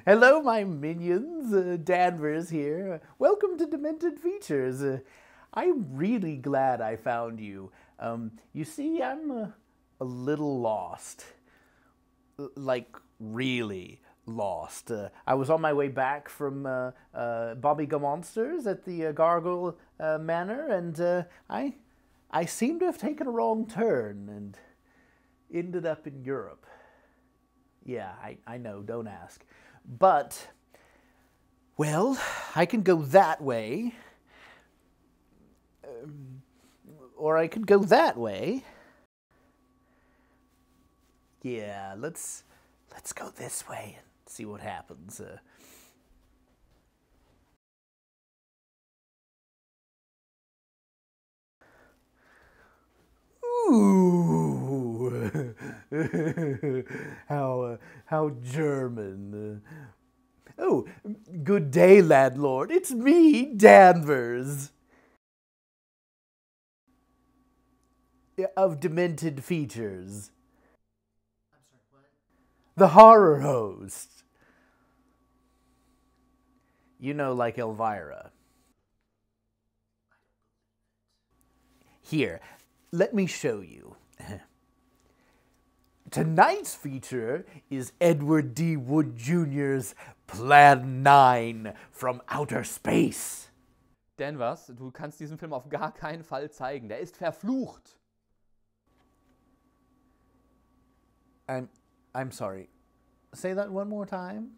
Hello, my minions. Danvers here. Welcome to Demented Features. I'm really glad I found you. You see, I'm a little lost. Like, really lost. I was on my way back from Bobby Monsters at the Gargoyle Manor, and I seem to have taken a wrong turn and ended up in Europe. Yeah, I know, don't ask. But, well, I can go that way. Or I could go that way. Yeah, let's go this way and see what happens. Ooh, how German. Oh, good day, landlord. It's me, Danvers. Of Demented Features. I'm sorry, what? The horror host. You know, like Elvira. Here, let me show you. Tonight's feature is Edward D. Wood Jr.'s Plan 9 from Outer Space. Danvers, du kannst diesen Film auf gar keinen Fall zeigen. Der ist verflucht. I'm sorry. Say that one more time.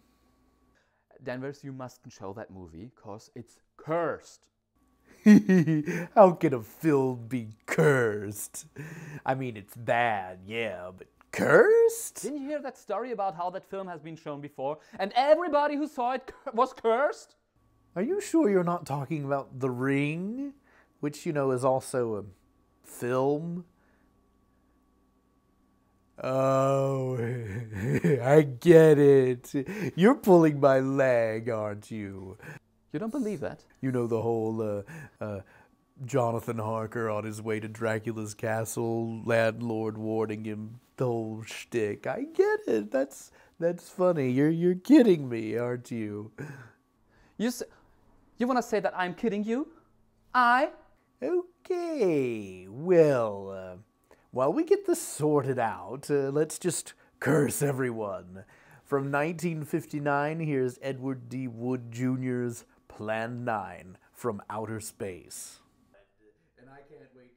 Danvers, you mustn't show that movie, cause it's cursed. How can a film be cursed? I mean, it's bad, yeah, but cursed? Didn't you hear that story about how that film has been shown before, and everybody who saw it was cursed? Are you sure you're not talking about The Ring, which, you know, is also a film? Oh, I get it. You're pulling my leg, aren't you? You don't believe that? You know the whole Jonathan Harker on his way to Dracula's castle, landlord warning him, the whole shtick. I get it. That's funny. You're kidding me, aren't you? You want to say that I'm kidding you? I? Okay. Well, while we get this sorted out, let's just curse everyone. From 1959, here's Edward D. Wood Jr.'s Plan 9 from Outer Space. And I can't wait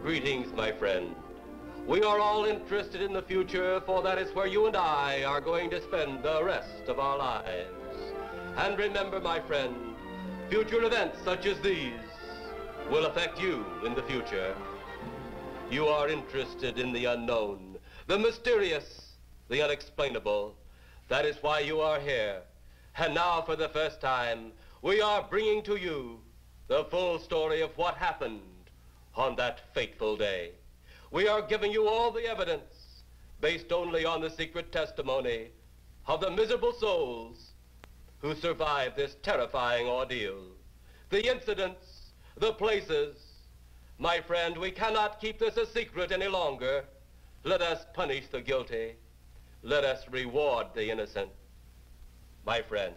Greetings, my friend. We are all interested in the future, for that is where you and I are going to spend the rest of our lives. And remember, my friend, future events such as these will affect you in the future. You are interested in the unknown, the mysterious, the unexplainable. That is why you are here. And now, for the first time, we are bringing to you the full story of what happened on that fateful day. We are giving you all the evidence based only on the secret testimony of the miserable souls who survived this terrifying ordeal. The incidents, the places. My friend, we cannot keep this a secret any longer. Let us punish the guilty. Let us reward the innocent. My friend,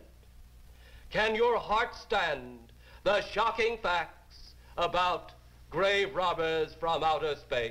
can your heart stand the shocking facts about grave robbers from outer space?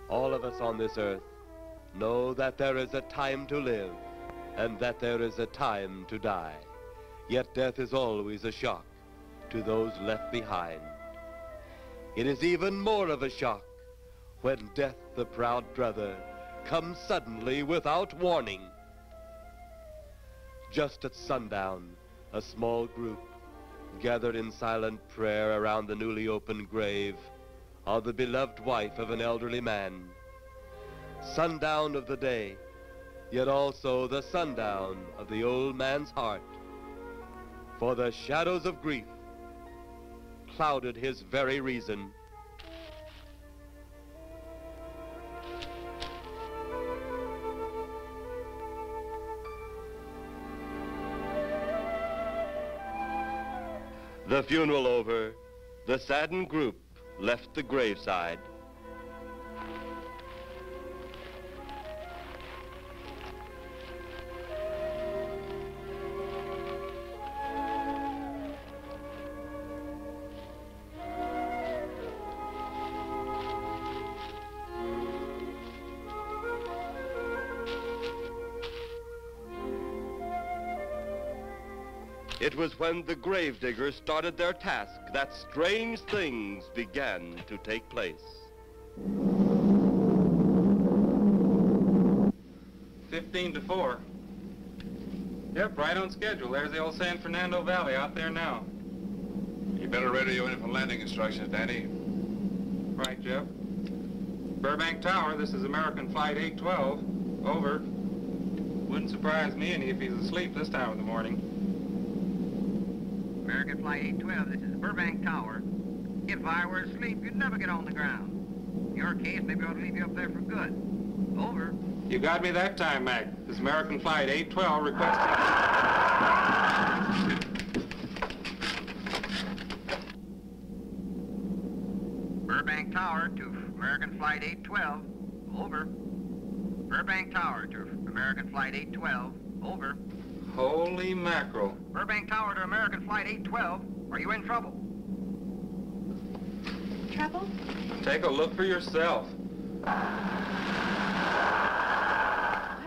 All of us on this earth know that there is a time to live and that there is a time to die. Yet death is always a shock to those left behind. It is even more of a shock when death, the proud brother, comes suddenly without warning. Just at sundown, a small group gathered in silent prayer around the newly opened grave of the beloved wife of an elderly man. Sundown of the day, yet also the sundown of the old man's heart. For the shadows of grief clouded his very reason. The funeral over, the saddened group left the graveside. It was when the gravediggers started their task that strange things began to take place. 15 to 4. Yep, right on schedule. There's the old San Fernando Valley out there now. You better radio in for landing instructions, Danny. Right, Jeff. Burbank Tower, this is American Flight 812. Over. Wouldn't surprise me any if he's asleep this time of the morning. American Flight 812, this is Burbank Tower. If I were asleep, you'd never get on the ground. In your case, maybe I ought to leave you up there for good. Over. You got me that time, Mac. This is American Flight 812 requesting... Burbank Tower to American Flight 812. Over. Burbank Tower to American Flight 812. Over. Holy mackerel. Burbank Tower to American Flight 812. Are you in trouble? Trouble? Take a look for yourself. What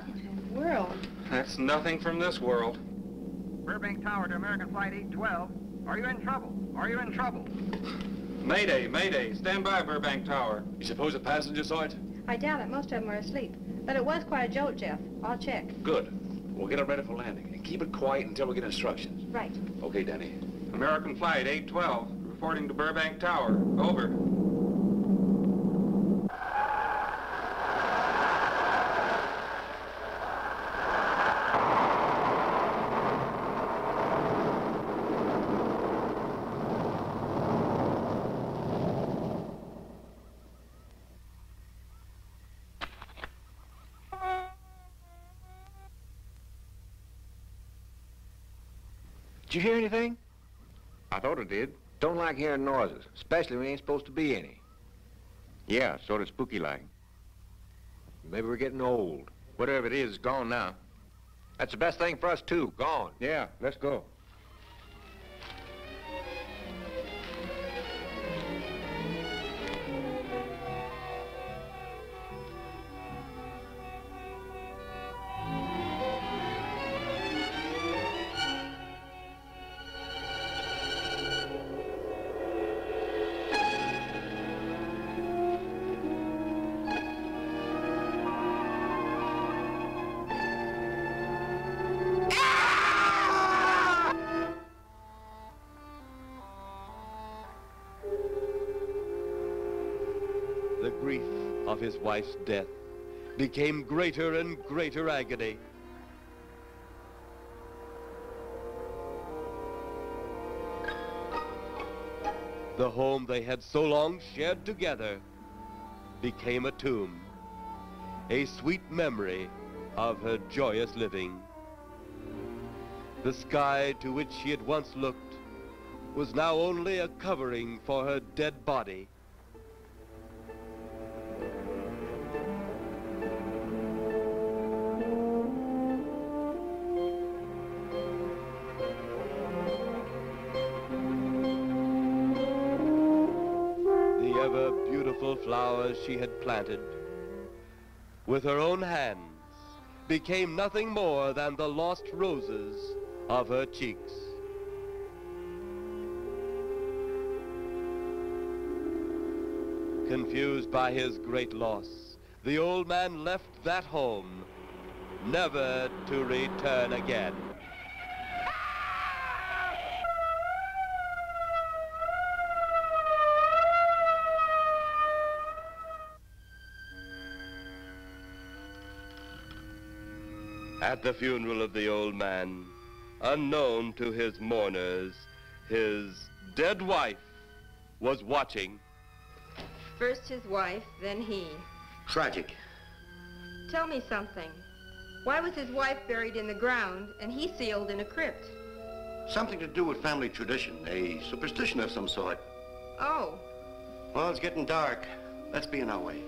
in the world? That's nothing from this world. Burbank Tower to American Flight 812. Are you in trouble? Are you in trouble? Mayday, mayday. Stand by, Burbank Tower. You suppose a passenger saw it? I doubt it. Most of them are asleep. But it was quite a jolt, Jeff. I'll check. Good. We'll get it ready for landing. And keep it quiet until we get instructions. Right. Okay, Danny. American Flight 812, reporting to Burbank Tower. Over. Did you hear anything? I thought it did. Don't like hearing noises, especially when there ain't supposed to be any. Yeah, sort of spooky-like. Maybe we're getting old. Whatever it is, it's gone now. That's the best thing for us, too. Gone. Yeah, let's go. The grief of his wife's death became greater and greater agony. The home they had so long shared together became a tomb, a sweet memory of her joyous living. The sky to which she had once looked was now only a covering for her dead body. The ever beautiful flowers she had planted with her own hands, became nothing more than the lost roses of her cheeks. Confused by his great loss, the old man left that home, never to return again. At the funeral of the old man, unknown to his mourners, his dead wife was watching. First his wife, then he. Tragic. Tell me something. Why was his wife buried in the ground and he sealed in a crypt? Something to do with family tradition, a superstition of some sort. Oh. Well, it's getting dark. Let's be on our way.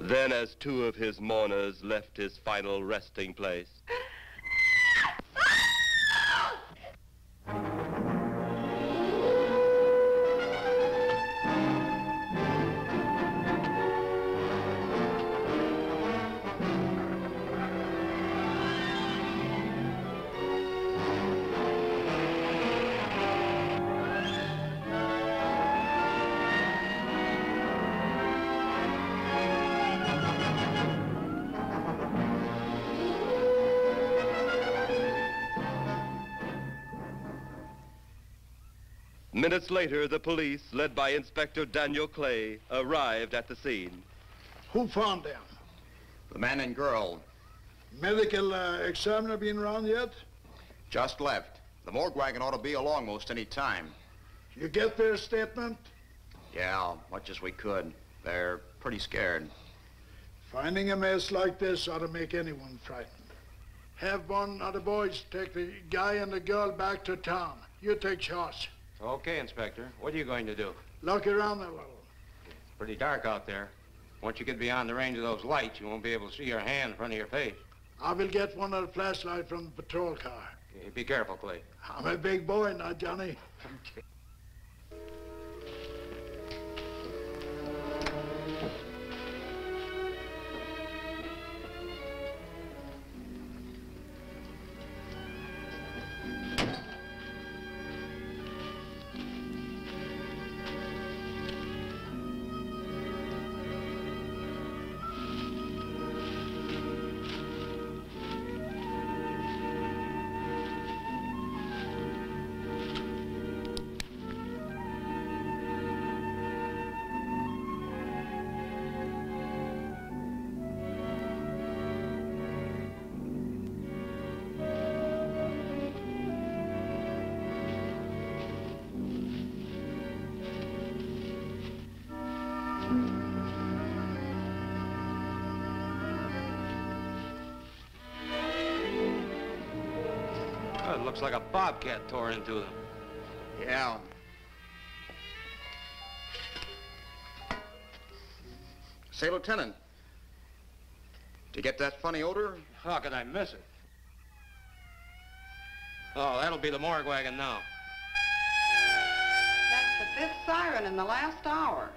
Then, as two of his mourners left his final resting place, minutes later, the police, led by Inspector Daniel Clay, arrived at the scene. Who found them? The man and girl. Medical examiner been around yet? Just left. The morgue wagon ought to be along most any time. You get their statement? Yeah, much as we could. They're pretty scared. Finding a mess like this ought to make anyone frightened. Have one of the boys take the guy and the girl back to town. You take charge. Okay, Inspector. What are you going to do? Look around a little. It's pretty dark out there. Once you get beyond the range of those lights, you won't be able to see your hand in front of your face. I will get one of the flashlights from the patrol car. Okay, be careful, Clay. I'm a big boy now, Johnny. Okay. It looks like a bobcat tore into them. Yeah. Say, Lieutenant, did you get that funny odor? How could I miss it? Oh, that'll be the morgue wagon now. That's the fifth siren in the last hour.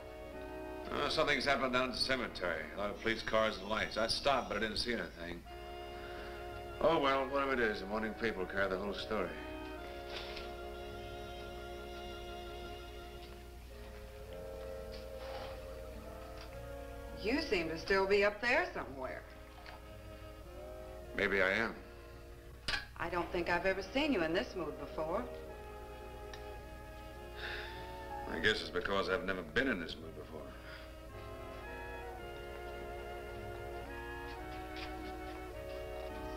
Something's happened down at the cemetery. A lot of police cars and lights. I stopped, but I didn't see anything. Oh, well, whatever it is, the morning paper will carry the whole story. You seem to still be up there somewhere. Maybe I am. I don't think I've ever seen you in this mood before. I guess it's because I've never been in this mood before.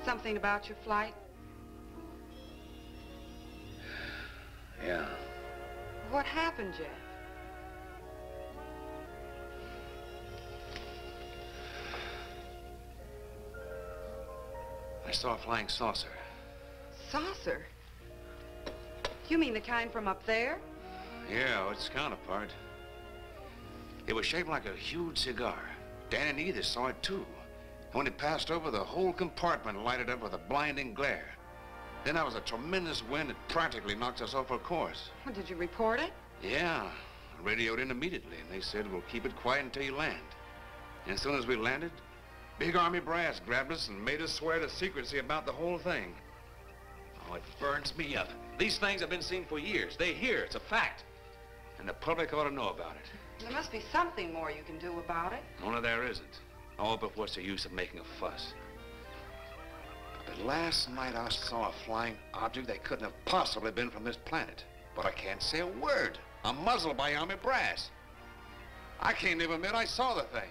Something about your flight? Yeah. What happened, Jeff? I saw a flying saucer. Saucer? You mean the kind from up there? Yeah, its counterpart. It was shaped like a huge cigar. Dan and Edith saw it too. When it passed over, the whole compartment lighted up with a blinding glare. Then there was a tremendous wind that practically knocked us off our course. Well, did you report it? Yeah. I radioed in immediately, and they said, we'll keep it quiet until you land. And as soon as we landed, big Army brass grabbed us and made us swear to secrecy about the whole thing. Oh, it burns me up. These things have been seen for years. They hear, it's a fact. And the public ought to know about it. There must be something more you can do about it. Only there isn't. Oh, but what's the use of making a fuss? But last night I saw a flying object that couldn't have possibly been from this planet. But I can't say a word. I'm muzzled by Army brass. I can't even admit I saw the thing.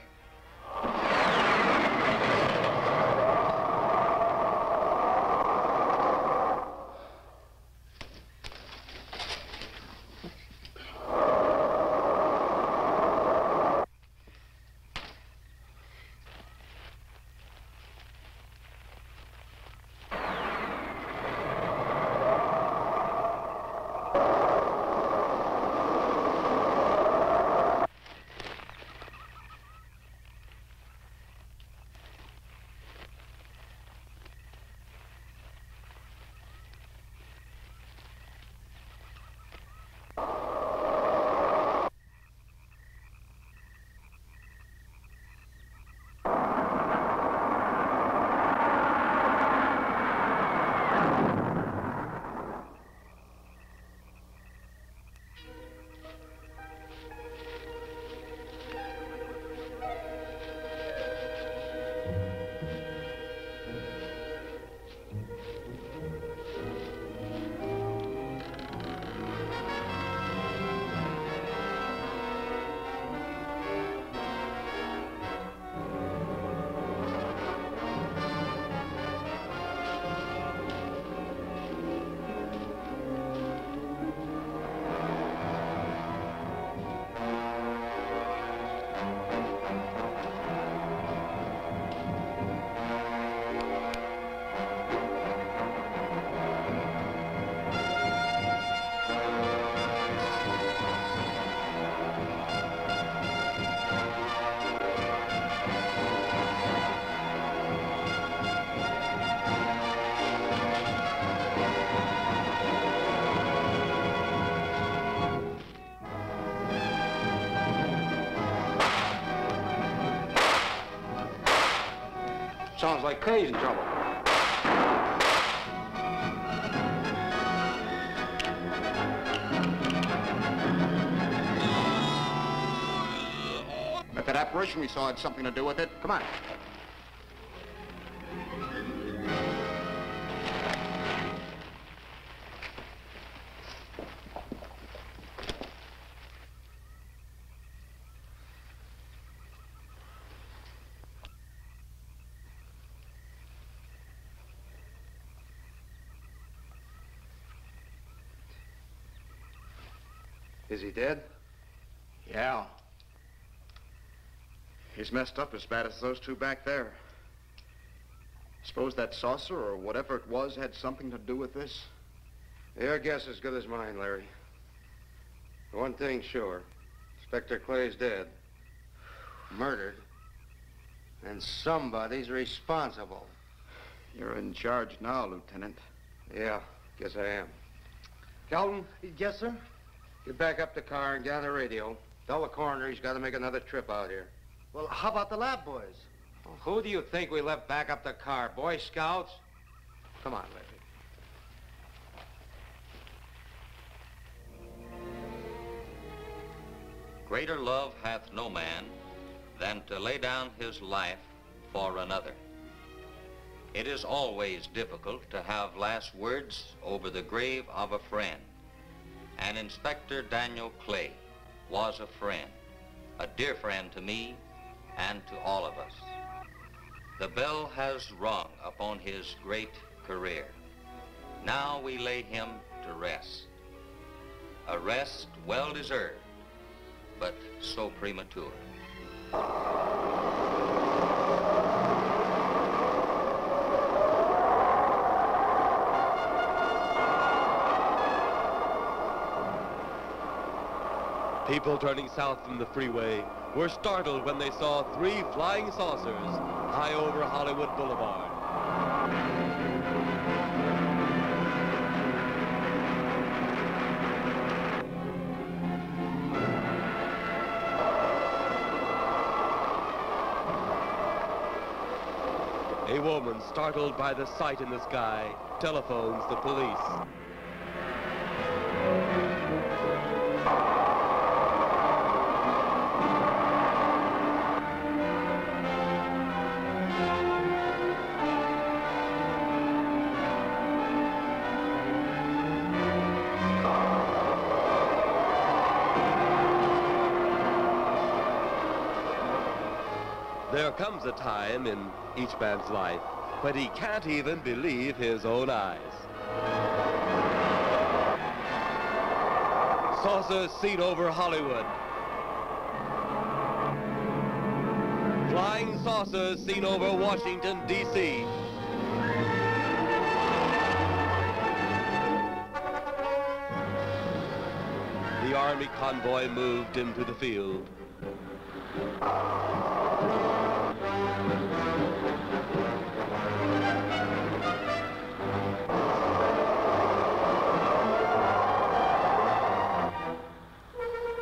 Sounds like Kay's in trouble. If that apparition we saw had something to do with it, come on. Is he dead? Yeah. He's messed up as bad as those two back there. Suppose that saucer or whatever it was had something to do with this? Your guess is as good as mine, Larry. One thing's sure. Inspector Clay's dead. Murdered. And somebody's responsible. You're in charge now, Lieutenant. Yeah, guess I am. Calvin? Yes, sir? Get back up the car and get on the radio. Tell the coroner he's got to make another trip out here. Well, how about the lab boys? Well, who do you think we left back up the car? Boy Scouts? Come on, Larry. Greater love hath no man than to lay down his life for another. It is always difficult to have last words over the grave of a friend. And Inspector Daniel Clay was a friend, a dear friend to me and to all of us. The bell has rung upon his great career. Now we lay him to rest. A rest well deserved, but so premature. People turning south from the freeway were startled when they saw 3 flying saucers high over Hollywood Boulevard. A woman, startled by the sight in the sky, telephones the police. There comes a time in each man's life when he can't even believe his own eyes. Saucers seen over Hollywood. Flying saucers seen over Washington, D.C. The Army convoy moved into the field.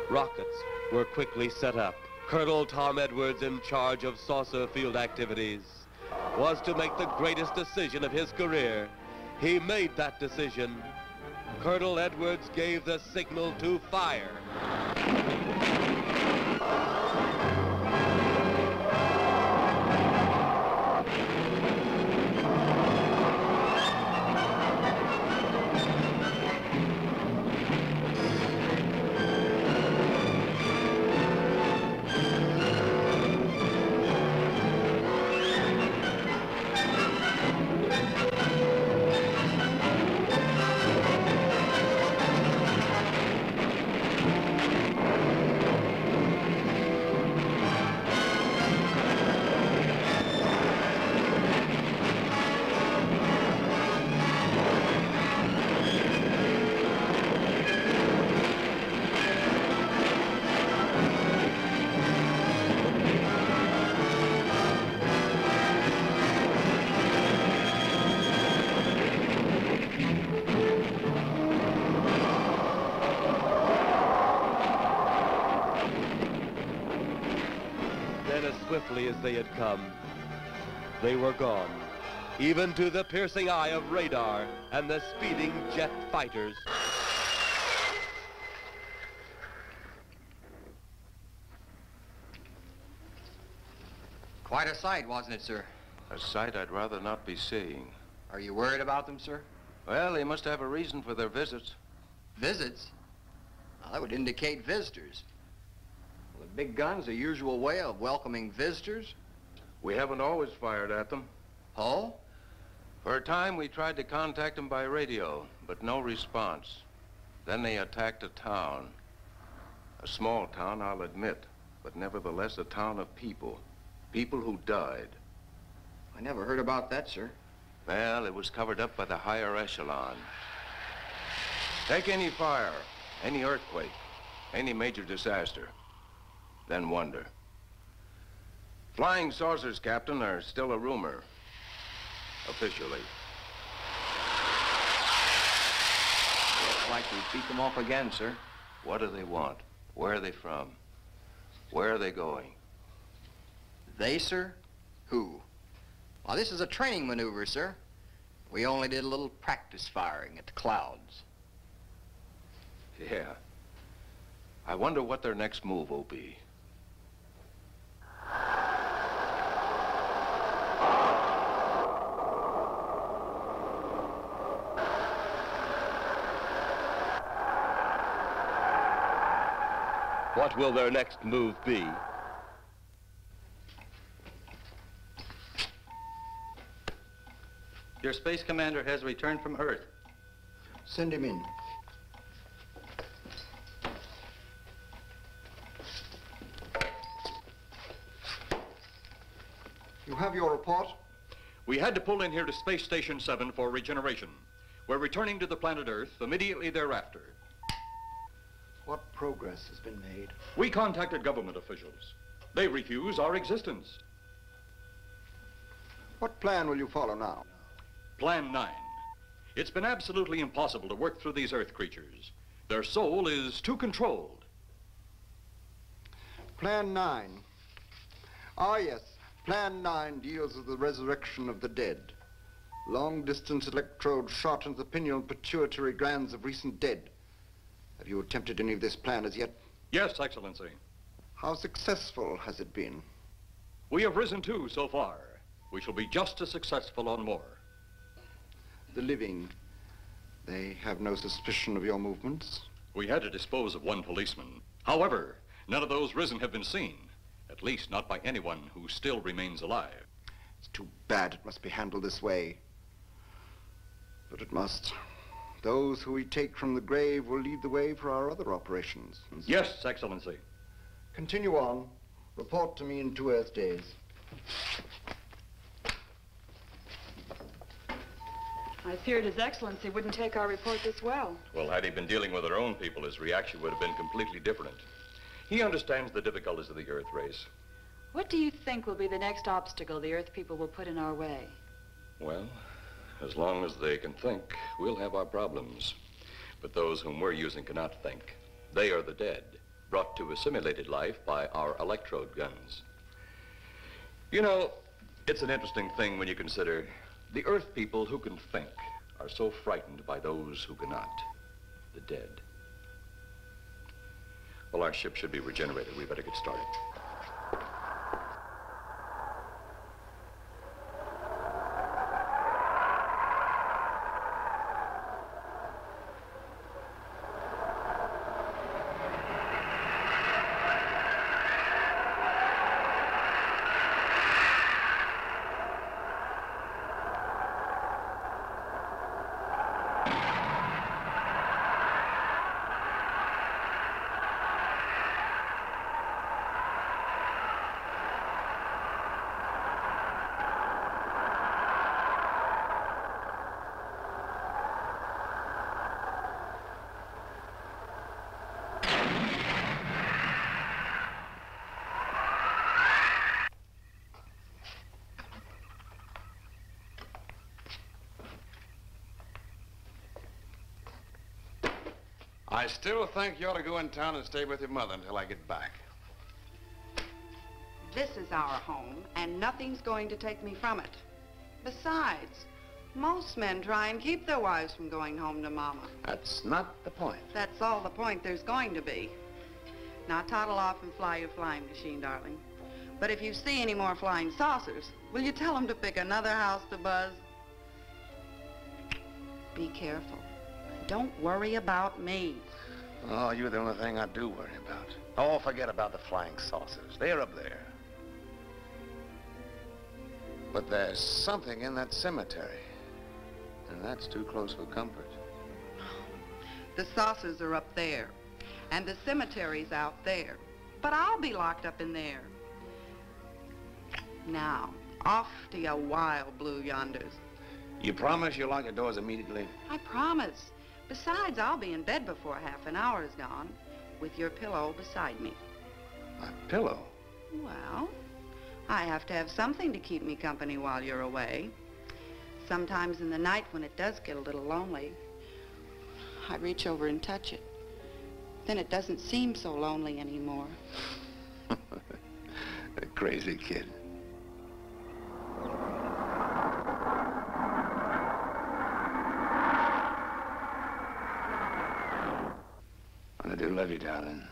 Rockets were quickly set up. Colonel Tom Edwards, in charge of saucer field activities, was to make the greatest decision of his career. He made that decision. Colonel Edwards gave the signal to fire. Swiftly as they had come, they were gone, even to the piercing eye of radar and the speeding jet fighters. Quite a sight, wasn't it, sir? A sight I'd rather not be seeing. Are you worried about them, sir? Well, they must have a reason for their visits. Visits? Well, that would indicate visitors. Well, the big gun's the usual way of welcoming visitors. We haven't always fired at them. Oh? For a time, we tried to contact them by radio, but no response. Then they attacked a town. A small town, I'll admit, but nevertheless a town of people. People who died. I never heard about that, sir. Well, it was covered up by the higher echelon. Take any fire, any earthquake, any major disaster, then wonder. Flying saucers, Captain, are still a rumor, officially. Looks like we beat them off again, sir. What do they want? Where are they from? Where are they going? They, sir? Who? Well, this is a training maneuver, sir. We only did a little practice firing at the clouds. Yeah. I wonder what their next move will be. What will their next move be? Your space commander has returned from Earth. Send him in. You have your report? We had to pull in here to Space Station 7 for regeneration. We're returning to the planet Earth immediately thereafter. What progress has been made? We contacted government officials. They refuse our existence. What plan will you follow now? Plan 9. It's been absolutely impossible to work through these Earth creatures. Their soul is too controlled. Plan 9. Ah, yes. Plan 9 deals with the resurrection of the dead. Long-distance electrode shot into the pineal and pituitary glands of recent dead. Have you attempted any of this plan as yet? Yes, Excellency. How successful has it been? We have risen 2 so far. We shall be just as successful on more. The living, they have no suspicion of your movements? We had to dispose of 1 policeman. However, none of those risen have been seen. At least not by anyone who still remains alive. It's too bad it must be handled this way. But it must. Those who we take from the grave will lead the way for our other operations. Yes, Excellency. Continue on. Report to me in 2 Earth days. I feared His Excellency wouldn't take our report this well. Well, had he been dealing with our own people, his reaction would have been completely different. He understands the difficulties of the Earth race. What do you think will be the next obstacle the Earth people will put in our way? Well, as long as they can think, we'll have our problems. But those whom we're using cannot think. They are the dead, brought to a simulated life by our electrode guns. You know, it's an interesting thing when you consider the Earth people who can think are so frightened by those who cannot, the dead. Well, our ship should be regenerated. We better get started. I still think you ought to go in town and stay with your mother until I get back. This is our home, and nothing's going to take me from it. Besides, most men try and keep their wives from going home to Mama. That's not the point. That's all the point there's going to be. Now toddle off and fly your flying machine, darling. But if you see any more flying saucers, will you tell them to pick another house to buzz? Be careful. Don't worry about me. Oh, you're the only thing I do worry about. Oh, forget about the flying saucers. They're up there. But there's something in that cemetery. And that's too close for comfort. The saucers are up there, and the cemetery's out there. But I'll be locked up in there. Now, off to your wild blue yonders. You promise you'll lock your doors immediately? I promise. Besides, I'll be in bed before half an hour is gone, with your pillow beside me. My pillow? Well, I have to have something to keep me company while you're away. Sometimes in the night when it does get a little lonely, I reach over and touch it. Then it doesn't seem so lonely anymore. A crazy kid. I do love you, darling.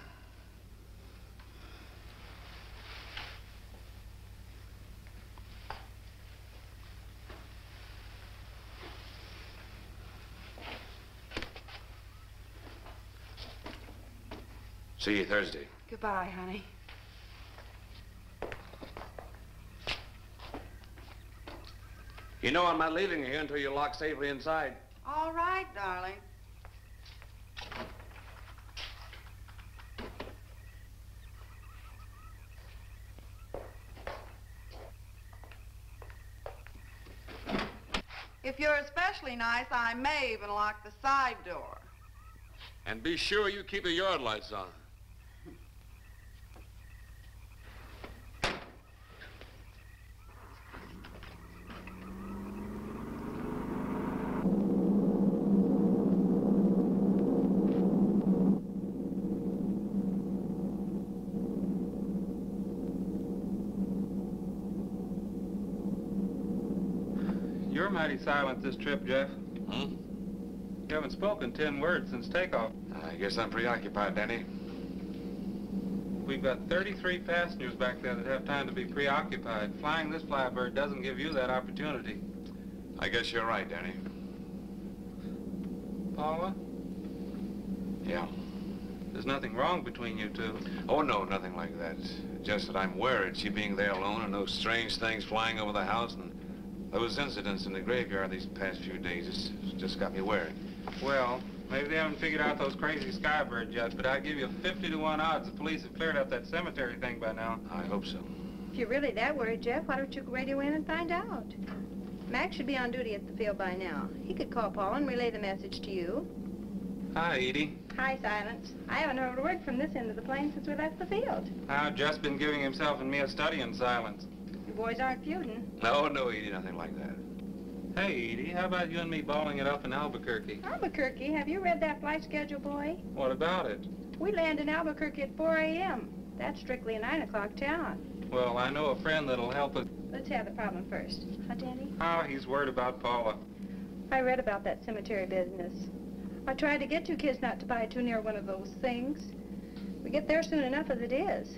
See you Thursday. Goodbye, honey. You know I'm not leaving you here until you're locked safely inside. All right, darling. If you're especially nice, I may even lock the side door. And be sure you keep the yard lights on. You're mighty silent this trip, Jeff. Hmm? You haven't spoken 10 words since takeoff. I guess I'm preoccupied, Danny. We've got 33 passengers back there that have time to be preoccupied. Flying this flybird doesn't give you that opportunity. I guess you're right, Danny. Paula? Yeah. There's nothing wrong between you two. Oh, no, nothing like that. Just that I'm worried, she being there alone and those strange things flying over the house and those incidents in the graveyard these past few days. It's just got me worried. Well, maybe they haven't figured out those crazy skybirds yet, but I'd give you 50 to 1 odds the police have cleared up that cemetery thing by now. I hope so. If you're really that worried, Jeff, why don't you radio in and find out? Mac should be on duty at the field by now. He could call Paul and relay the message to you. Hi, Edie. Hi, Silence. I haven't heard a word from this end of the plane since we left the field. I've just been giving himself and me a study in silence. You boys aren't feuding. No, Edie, nothing like that. Hey, Edie, how about you and me balling it up in Albuquerque? Albuquerque? Have you read that flight schedule, boy? What about it? We land in Albuquerque at 4 a.m. That's strictly a 9 o'clock town. Well, I know a friend that'll help us. Let's have the problem first. Huh, Danny? Oh, he's worried about Paula. I read about that cemetery business. I tried to get you kids not to buy too near one of those things. We get there soon enough as it is.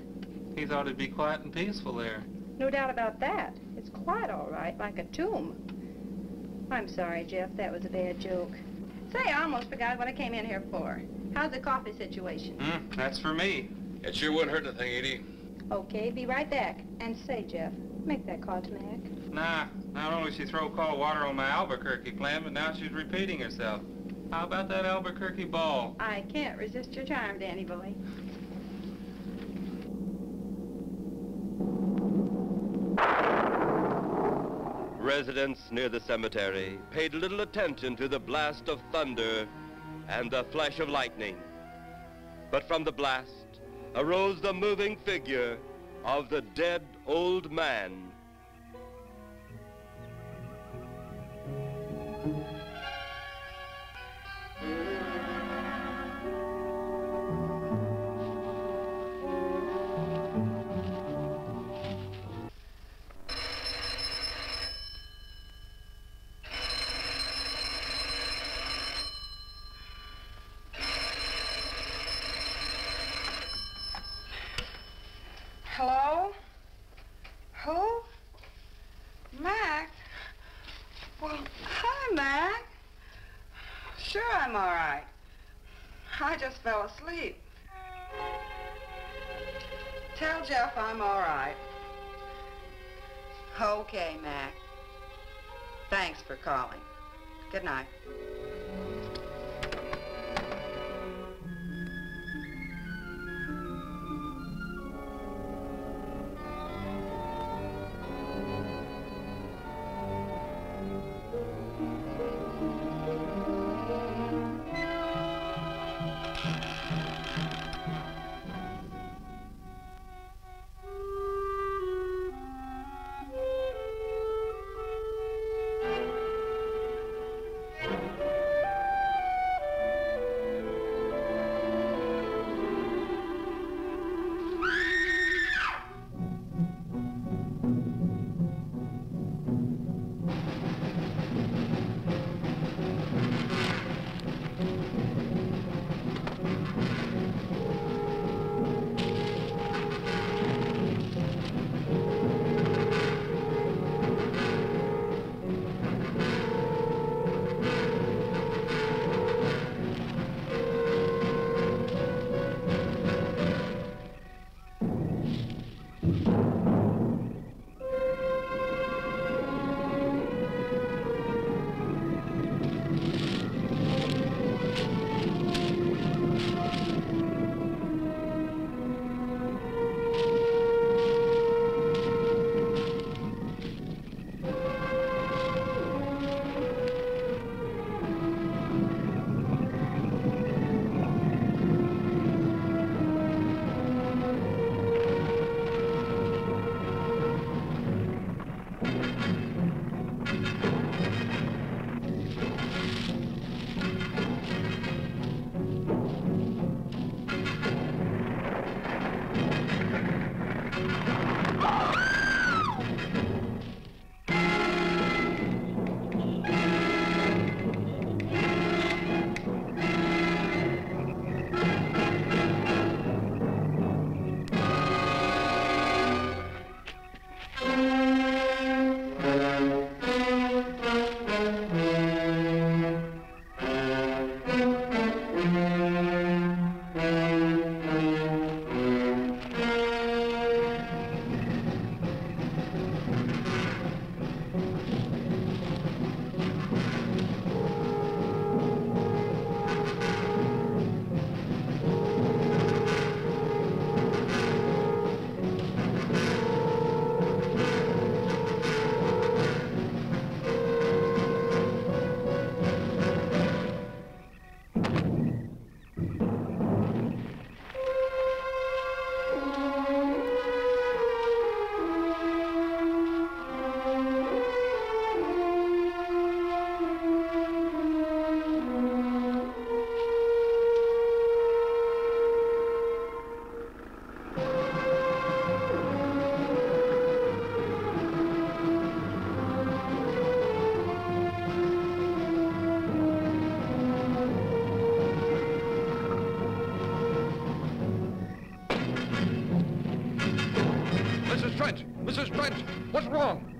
He thought it'd be quiet and peaceful there. No doubt about that. It's quite all right, like a tomb. I'm sorry, Jeff. That was a bad joke. Say, I almost forgot what I came in here for. How's the coffee situation? That's for me. It sure wouldn't hurt anything, Edie. Okay, be right back. And say, Jeff, make that call to Mac. Nah, not only she throw cold water on my Albuquerque plan, but now she's repeating herself. How about that Albuquerque ball? I can't resist your charm, Danny boy. Residents near the cemetery paid little attention to the blast of thunder and the flash of lightning. But from the blast arose the moving figure of the dead old man. Hello? Who? Mac? Well, hi, Mac. Sure, I'm all right. I just fell asleep. Tell Jeff I'm all right. Okay, Mac. Thanks for calling. Good night. Mrs. Trent! Mrs. Trent! What's wrong?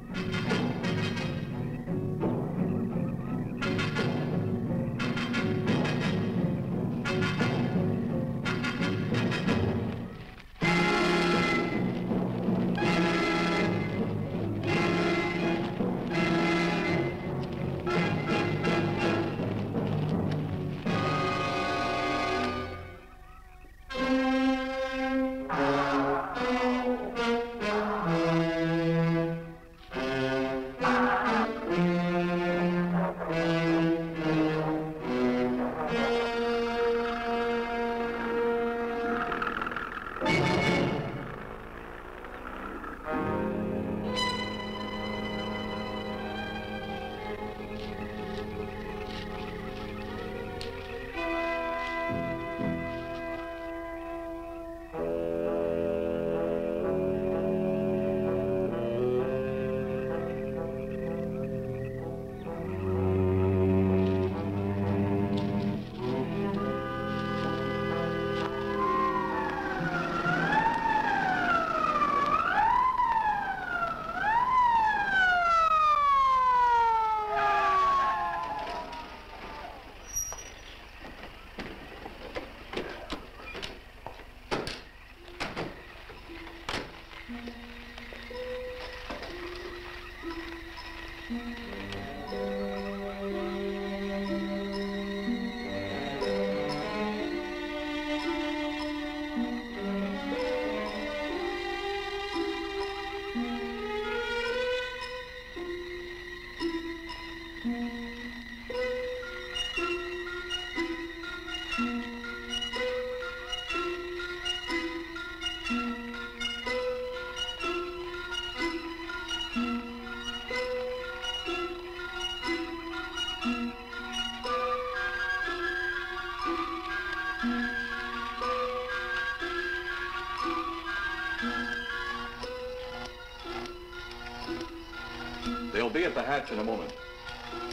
They'll be at the hatch in a moment.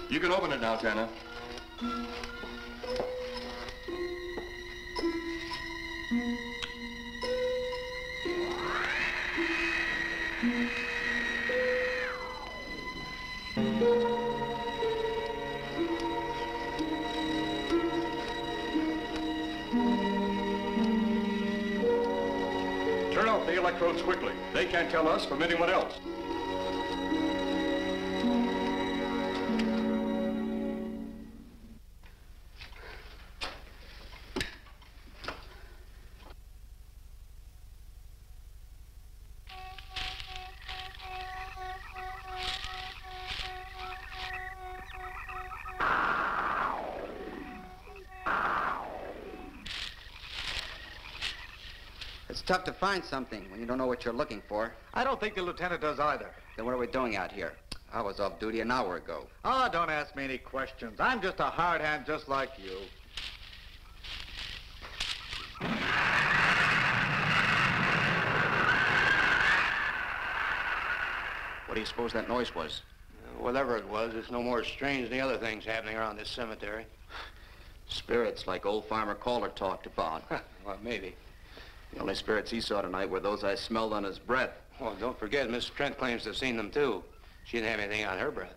You can open it now, Tanner. Turn off the electrodes quickly. They can't tell us from anyone else. It's tough to find something when you don't know what you're looking for. I don't think the lieutenant does either. Then what are we doing out here? I was off duty an hour ago. Oh, don't ask me any questions. I'm just a hard hand just like you. What do you suppose that noise was? Whatever it was, it's no more strange than the other things happening around this cemetery. Spirits like old Farmer Calder talked about. Well, maybe. The only spirits he saw tonight were those I smelled on his breath. Well, don't forget, Miss Trent claims to have seen them, too. She didn't have anything on her breath.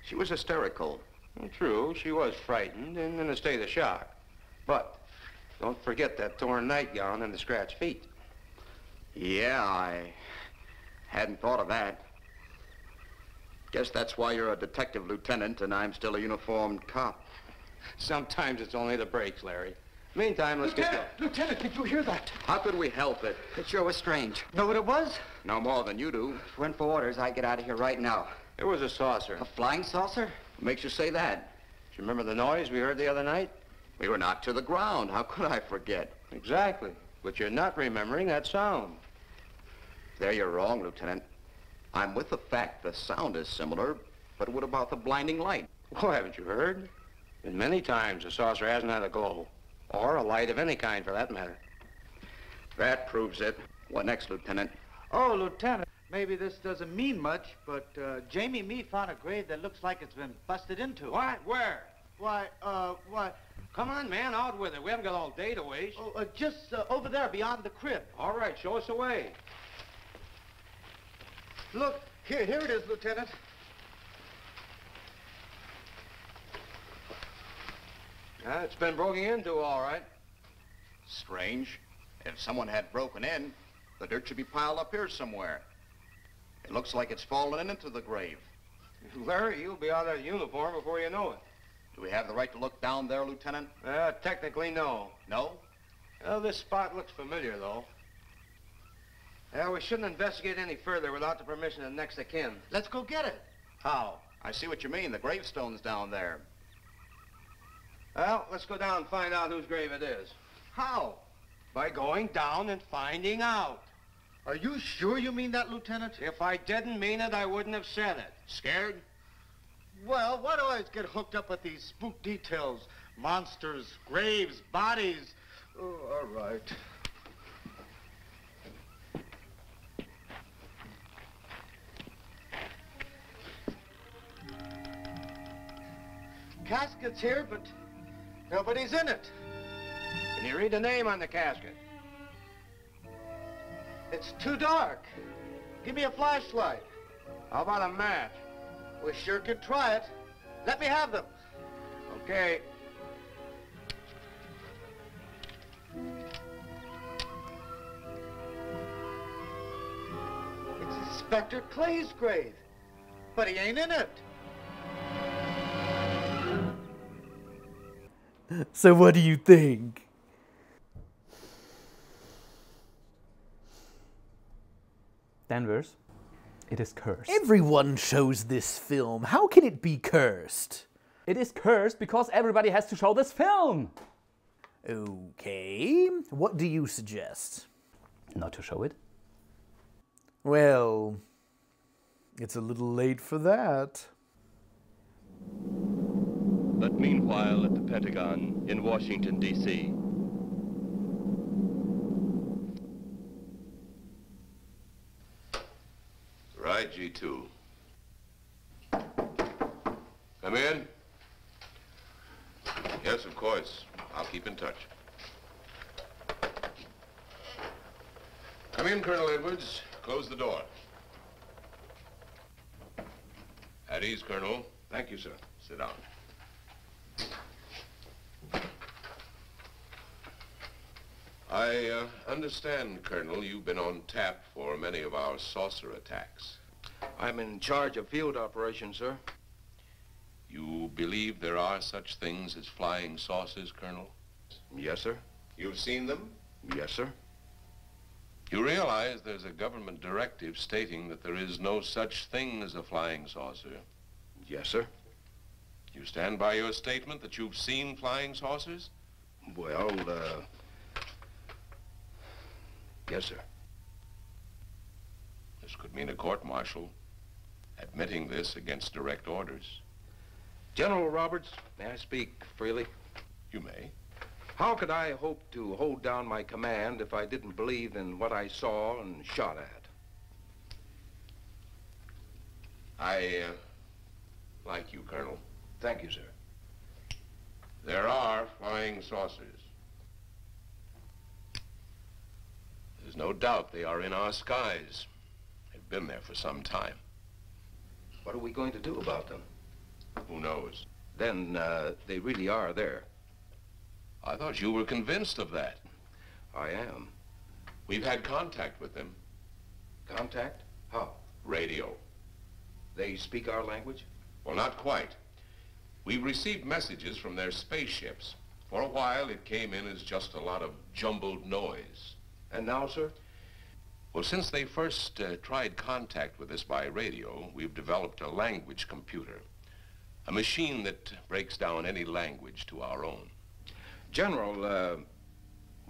She was hysterical. Well, true, she was frightened and in a state of shock. But don't forget that torn nightgown and the scratched feet. Yeah, I hadn't thought of that. Guess that's why you're a detective lieutenant and I'm still a uniformed cop. Sometimes it's only the breaks, Larry. Meantime, let's get going. Lieutenant, did you hear that? How could we help it? It sure was strange. Know what it was? No more than you do. If it went for orders, I'd get out of here right now. It was a saucer. A flying saucer? What makes you say that? Do you remember the noise we heard the other night? We were knocked to the ground. How could I forget? Exactly. But you're not remembering that sound. There you're wrong, Lieutenant. I'm with the fact the sound is similar, but what about the blinding light? Oh, haven't you heard? Been many times the saucer hasn't had a glow. Or a light of any kind, for that matter. That proves it. What next, Lieutenant? Oh, Lieutenant, maybe this doesn't mean much, but Jamie Mee found a grave that looks like it's been busted into. What? Where? Why, Come on, man, out with it. We haven't got all day to waste. just over there beyond the crib. All right, show us the way. Look, here it is, Lieutenant. It's been broken into, all right. Strange. If someone had broken in, the dirt should be piled up here somewhere. It looks like it's fallen into the grave. Larry, you'll be out of that uniform before you know it. Do we have the right to look down there, Lieutenant? Technically, no. No? Well, this spot looks familiar, though. We shouldn't investigate any further without the permission of next of kin. Let's go get it. How? I see what you mean. The gravestone's down there. Well, let's go down and find out whose grave it is. How? By going down and finding out. Are you sure you mean that, Lieutenant? If I didn't mean it, I wouldn't have said it. Scared? Well, why do I always get hooked up with these spook details? Monsters, graves, bodies. Oh, all right. Casket's here, but nobody's in it. Can you read the name on the casket? It's too dark. Give me a flashlight. How about a match? We sure could try it. Let me have them. Okay. It's Inspector Clay's grave, but he ain't in it. So what do you think? Danvers, it is cursed. Everyone shows this film. How can it be cursed? It is cursed because everybody has to show this film. Okay. What do you suggest? Not to show it. Well, it's a little late for that. But meanwhile, at the Pentagon in Washington, D.C., Right, G2. Come in. Yes, of course. I'll keep in touch. Come in, Colonel Edwards. Close the door. At ease, Colonel. Thank you, sir. Sit down. I understand, Colonel, you've been on tap for many of our saucer attacks. I'm in charge of field operations, sir. You believe there are such things as flying saucers, Colonel? Yes, sir. You've seen them? Yes, sir. You realize there's a government directive stating that there is no such thing as a flying saucer? Yes, sir. You stand by your statement that you've seen flying saucers? Well, yes, sir. This could mean a court-martial, admitting this against direct orders. General Roberts, may I speak freely? You may. How could I hope to hold down my command if I didn't believe in what I saw and shot at? I like you, Colonel. Thank you, sir. There are flying saucers. There's no doubt they are in our skies. They've been there for some time. What are we going to do about them? Who knows? Then they really are there. I thought you were convinced of that. I am. We've had contact with them. Contact? How? Radio. They speak our language? Well, not quite. We've received messages from their spaceships. For a while, it came in as just a lot of jumbled noise. And now, sir? Well, since they first tried contact with us by radio, we've developed a language computer. A machine that breaks down any language to our own. General,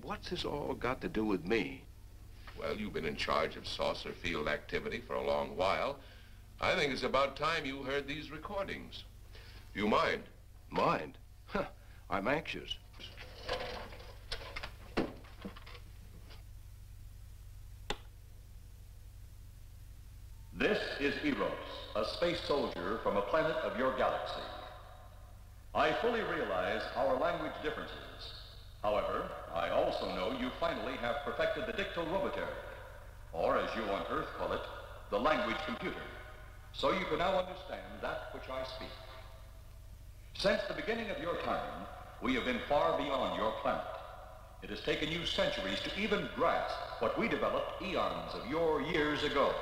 what's this all got to do with me? Well, you've been in charge of saucer field activity for a long while. I think it's about time you heard these recordings. Do you mind? Mind? Huh, I'm anxious. This is Eros, a space soldier from a planet of your galaxy. I fully realize our language differences. However, I also know you finally have perfected the dictorobatary, or as you on Earth call it, the language computer, so you can now understand that which I speak. Since the beginning of your time, we have been far beyond your planet. It has taken you centuries to even grasp what we developed eons of your years ago.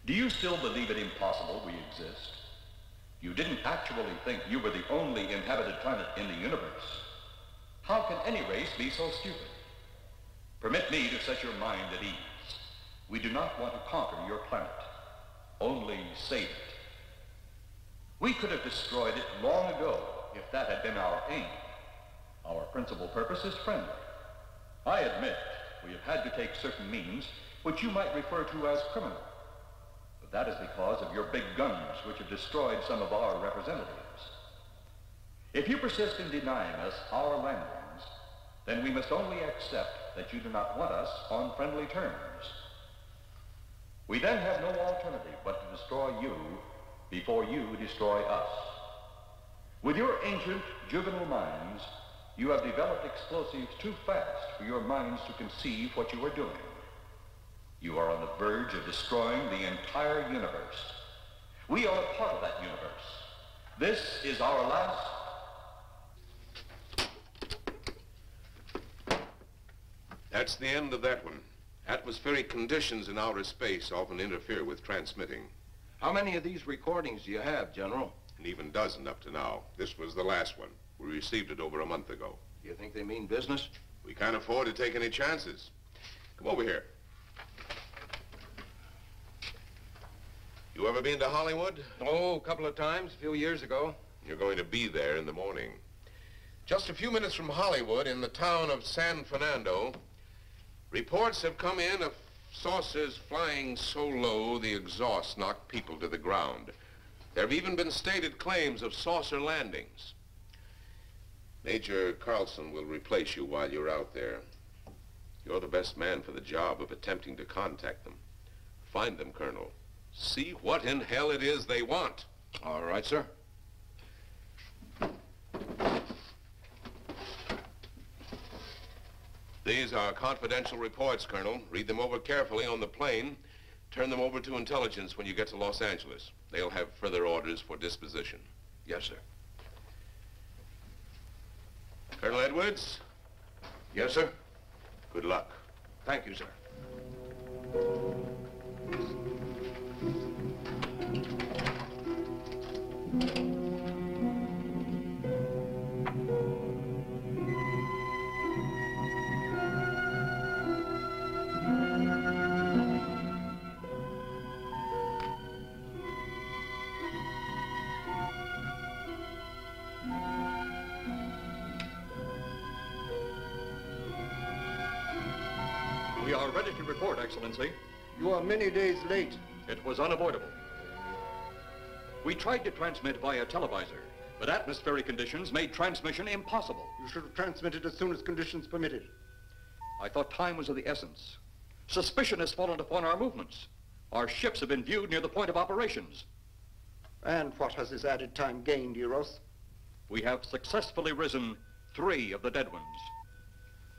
Do you still believe it impossible we exist? You didn't actually think you were the only inhabited planet in the universe. How can any race be so stupid? Permit me to set your mind at ease. We do not want to conquer your planet, only save it. We could have destroyed it long ago if that had been our aim. Our principal purpose is friendly. I admit we have had to take certain means which you might refer to as criminal. But that is because of your big guns, which have destroyed some of our representatives. If you persist in denying us our landings, then we must only accept that you do not want us on friendly terms. We then have no alternative but to destroy you before you destroy us. With your ancient juvenile minds, you have developed explosives too fast for your minds to conceive what you are doing. You are on the verge of destroying the entire universe. We are a part of that universe. This is our last... That's the end of that one. Atmospheric conditions in outer space often interfere with transmitting. How many of these recordings do you have, General? An even dozen up to now. This was the last one. We received it over a month ago. You think they mean business? We can't afford to take any chances. Come over here. You ever been to Hollywood? Oh, a couple of times, a few years ago. You're going to be there in the morning. Just a few minutes from Hollywood, in the town of San Fernando, reports have come in of saucers flying so low the exhaust knocked people to the ground. There have even been stated claims of saucer landings. Major Carlson will replace you while you're out there. You're the best man for the job of attempting to contact them. Find them, Colonel. See what in hell it is they want. All right, sir. These are confidential reports, Colonel. Read them over carefully on the plane. Turn them over to intelligence when you get to Los Angeles. They'll have further orders for disposition. Yes, sir. Colonel Edwards? Yes, sir. Good luck. Thank you, sir. We are ready to report, Excellency. You are many days late. It was unavoidable. We tried to transmit via televisor, but atmospheric conditions made transmission impossible. You should have transmitted as soon as conditions permitted. I thought time was of the essence. Suspicion has fallen upon our movements. Our ships have been viewed near the point of operations. And what has this added time gained, Eros? We have successfully risen 3 of the dead ones.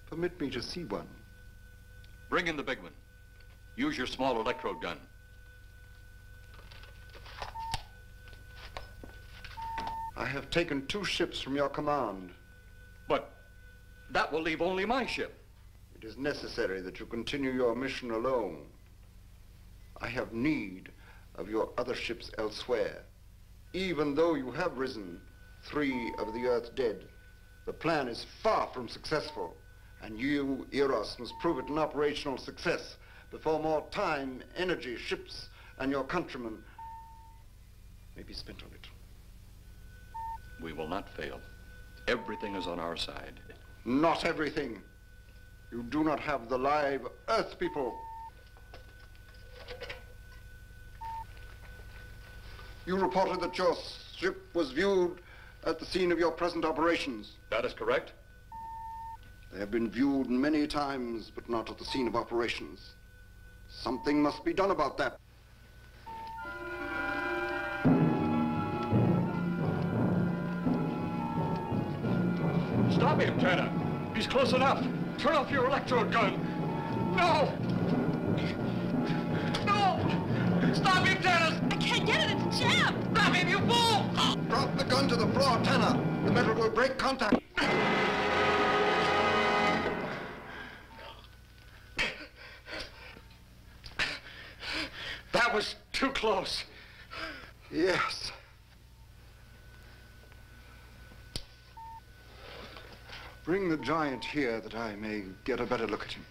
Permit me to see one. Bring in the big one. Use your small electrode gun. I have taken 2 ships from your command. But that will leave only my ship. It is necessary that you continue your mission alone. I have need of your other ships elsewhere. Even though you have risen 3 of the Earth's dead, the plan is far from successful. And you, Eros, must prove it an operational success before more time, energy, ships, and your countrymen may be spent on it. We will not fail. Everything is on our side. Not everything. You do not have the live Earth people. You reported that your ship was viewed at the scene of your present operations. That is correct. They have been viewed many times, but not at the scene of operations. Something must be done about that. Stop him, Tanner. He's close enough. Turn off your electrode gun. No! No! gun to the floor, Tanner. The metal will break contact. That was too close. Yes. Bring the giant here that I may get a better look at him.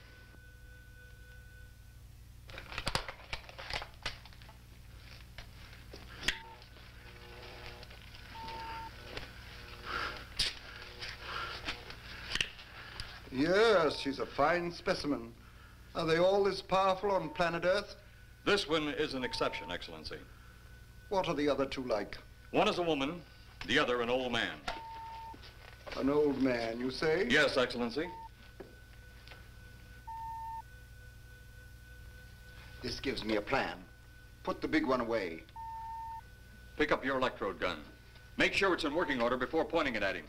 Yes, he's a fine specimen. Are they all this powerful on planet Earth? This one is an exception, Excellency. What are the other two like? One is a woman, the other an old man. An old man, you say? Yes, Excellency. This gives me a plan. Put the big one away. Pick up your electrode gun. Make sure it's in working order before pointing it at him.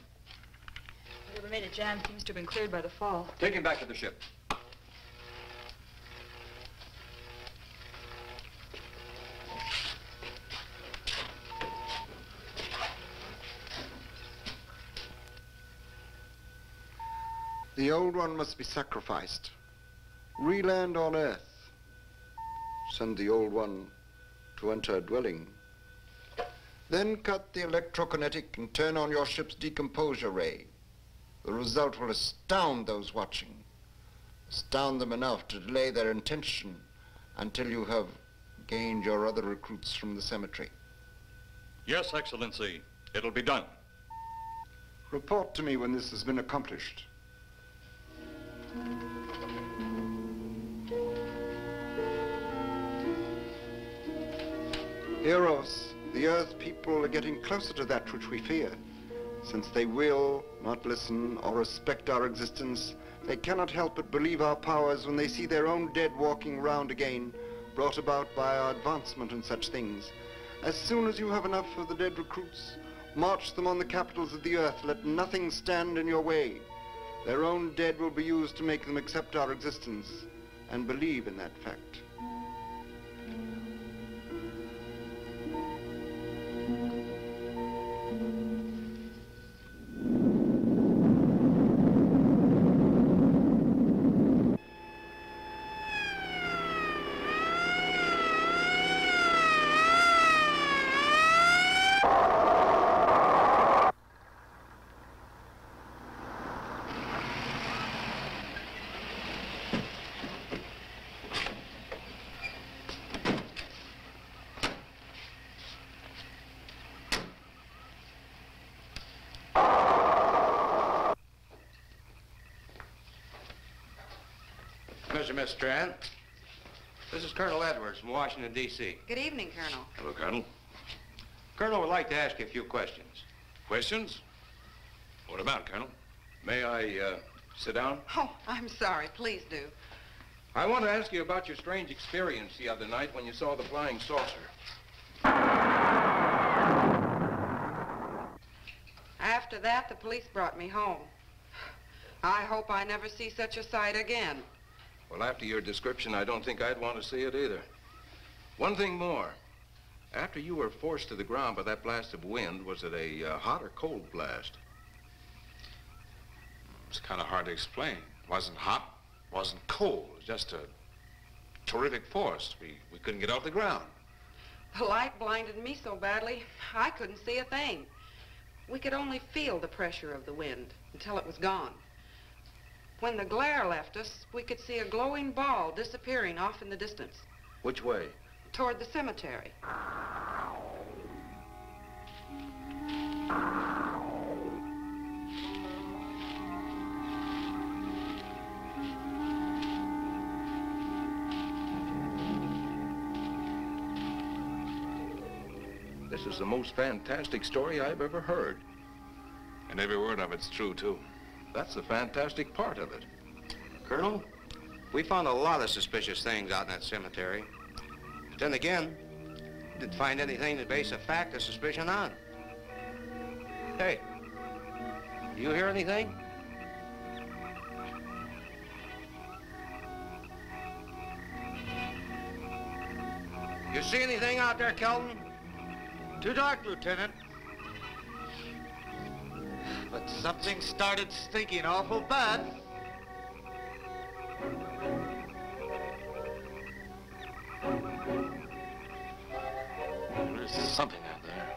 Whatever made a jam seems to have been cleared by the fall. Take him back to the ship. The old one must be sacrificed. Re-land on Earth. Send the old one to enter a dwelling. Then cut the electrokinetic and turn on your ship's decomposure ray. The result will astound those watching. Astound them enough to delay their intention until you have gained your other recruits from the cemetery. Yes, Excellency. It'll be done. Report to me when this has been accomplished. Heroes, the Earth people are getting closer to that which we fear. Since they will not listen or respect our existence, they cannot help but believe our powers when they see their own dead walking round again, brought about by our advancement and such things. As soon as you have enough of the dead recruits, march them on the capitals of the Earth. Let nothing stand in your way. Their own dead will be used to make them accept our existence and believe in that fact. Miss Strand. This is Colonel Edwards from Washington, D.C. Good evening, Colonel. Hello, Colonel. Colonel would like to ask you a few questions. Questions? What about, Colonel? May I, sit down? Oh, I'm sorry. Please do. I want to ask you about your strange experience the other night when you saw the flying saucer. After that, the police brought me home. I hope I never see such a sight again. Well, after your description, I don't think I'd want to see it either. One thing more. After you were forced to the ground by that blast of wind, was it a hot or cold blast? It's kind of hard to explain. It wasn't hot, wasn't cold. It was just a terrific force. We couldn't get off the ground. The light blinded me so badly, I couldn't see a thing. We could only feel the pressure of the wind until it was gone. When the glare left us, we could see a glowing ball disappearing off in the distance. Which way? Toward the cemetery. This is the most fantastic story I've ever heard. And every word of it's true, too. That's the fantastic part of it. Colonel, we found a lot of suspicious things out in that cemetery. But then again, we didn't find anything to base a fact or suspicion on. Hey, do you hear anything? You see anything out there, Kelton? Too dark, Lieutenant. Something started stinking awful bad. There's something out there.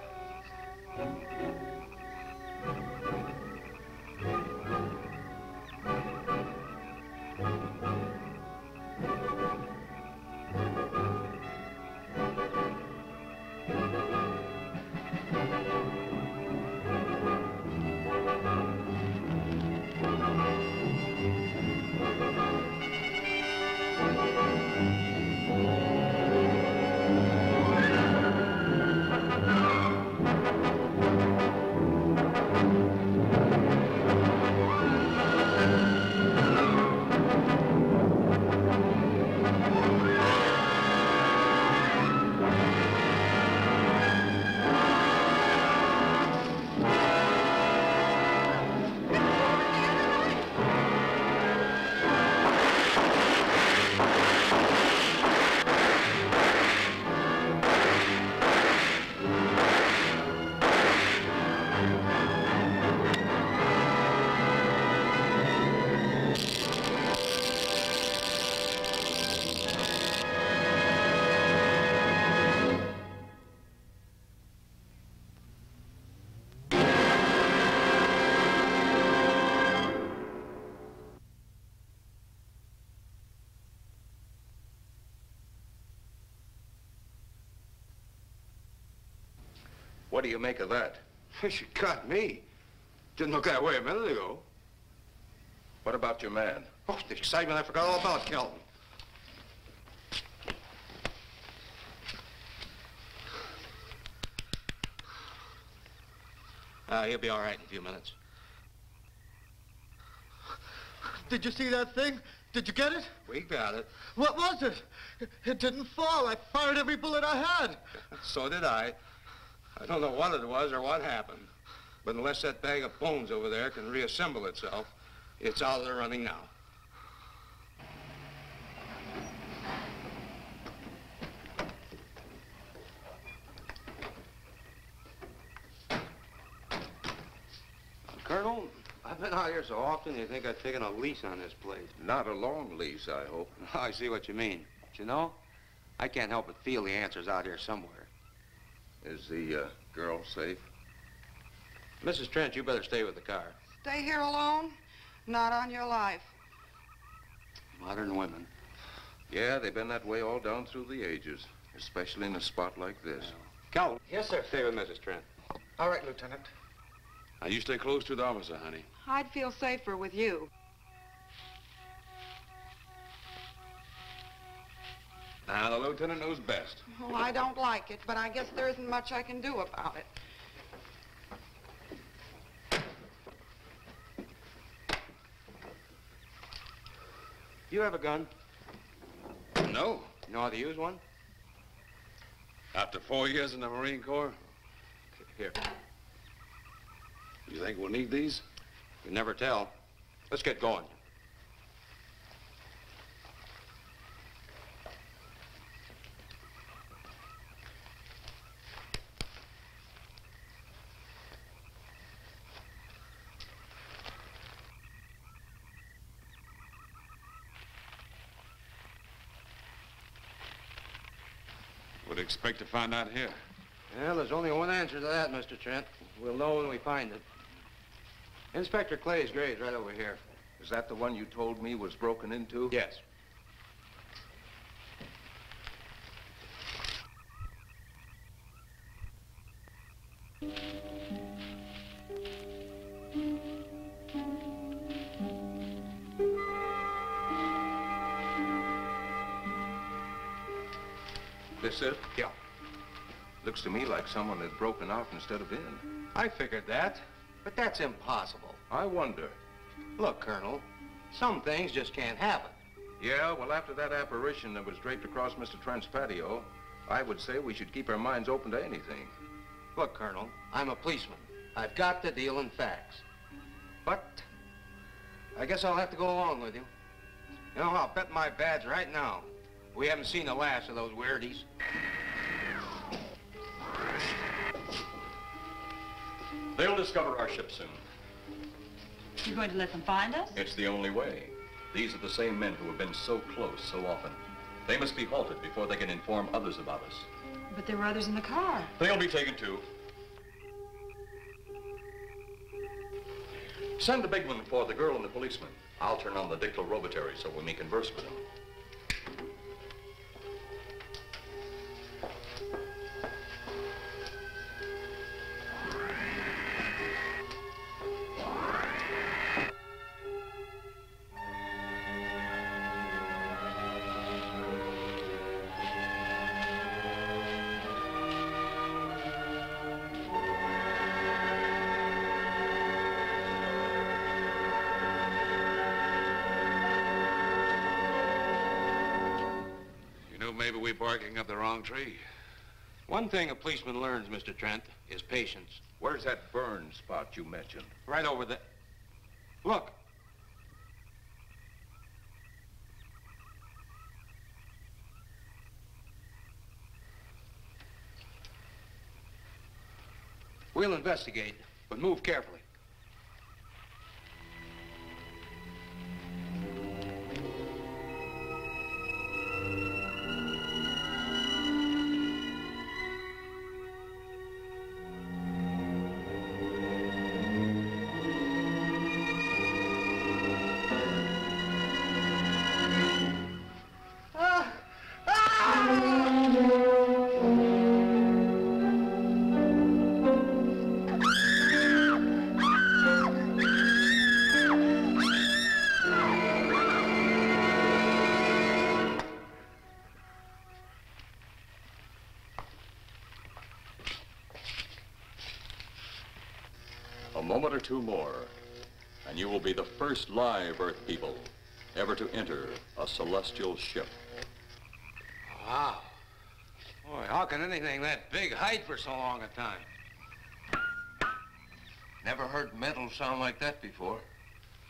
What do you make of that? She caught me. Didn't look that way a minute ago. What about your man? Oh, the excitement, I forgot all about Kelton. He'll be all right in a few minutes. Did you see that thing? Did you get it? We got it. What was it? It didn't fall. I fired every bullet I had. So did I. I don't know what it was or what happened. But unless that bag of bones over there can reassemble itself, it's out of the running now. Colonel, I've been out here so often, you think I've taken a lease on this place. Not a long lease, I hope. I see what you mean. But you know, I can't help but feel the answer's out here somewhere. Is the girl safe? Mrs. Trent, you better stay with the car. Stay here alone? Not on your life. Modern women. Yeah, they've been that way all down through the ages, especially in a spot like this. Calvin. Yes, sir. Stay with Mrs. Trent. All right, Lieutenant. Now, you stay close to the officer, honey. I'd feel safer with you. Now, the lieutenant knows best. Well, I don't like it, but I guess there isn't much I can do about it. You have a gun? No. You know how to use one? After 4 years in the Marine Corps? Here. You think we'll need these? You never tell. Let's get going. Would expect to find out here. Well, there's only one answer to that, Mr. Trent. We'll know when we find it. Inspector Clay's grave's right over here. Is that the one you told me was broken into? Yes. This it? Yeah. Looks to me like someone had broken out instead of in. I figured that, but that's impossible. I wonder. Look, Colonel, some things just can't happen. Yeah, well, after that apparition that was draped across Mr. Trent's patio, I would say we should keep our minds open to anything. Look, Colonel, I'm a policeman. I've got to deal in facts. But I guess I'll have to go along with you. You know, I'll bet my badge right now we haven't seen the last of those weirdies. They'll discover our ship soon. You going to let them find us? It's the only way. These are the same men who have been so close so often. They must be halted before they can inform others about us. But there were others in the car. They'll be taken too. Send the big one for the girl and the policeman. I'll turn on the dictylrobotary so we may converse with them. Maybe we're barking up the wrong tree. One thing a policeman learns, Mr. Trent, is patience. Where's that burn spot you mentioned? Right over there. Look. We'll investigate, but move carefully. A moment or two more, and you will be the first live Earth people ever to enter a celestial ship. Wow. Boy, how can anything that big hide for so long a time? Never heard metal sound like that before.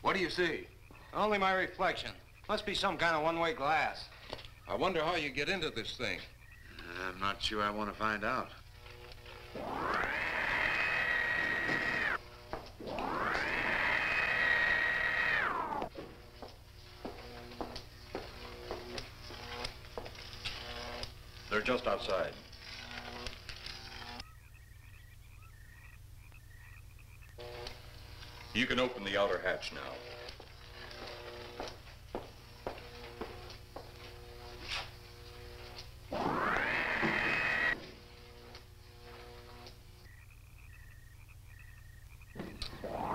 What do you see? Only my reflection. Must be some kind of one-way glass. I wonder how you get into this thing. I'm not sure I want to find out. They're just outside. You can open the outer hatch now.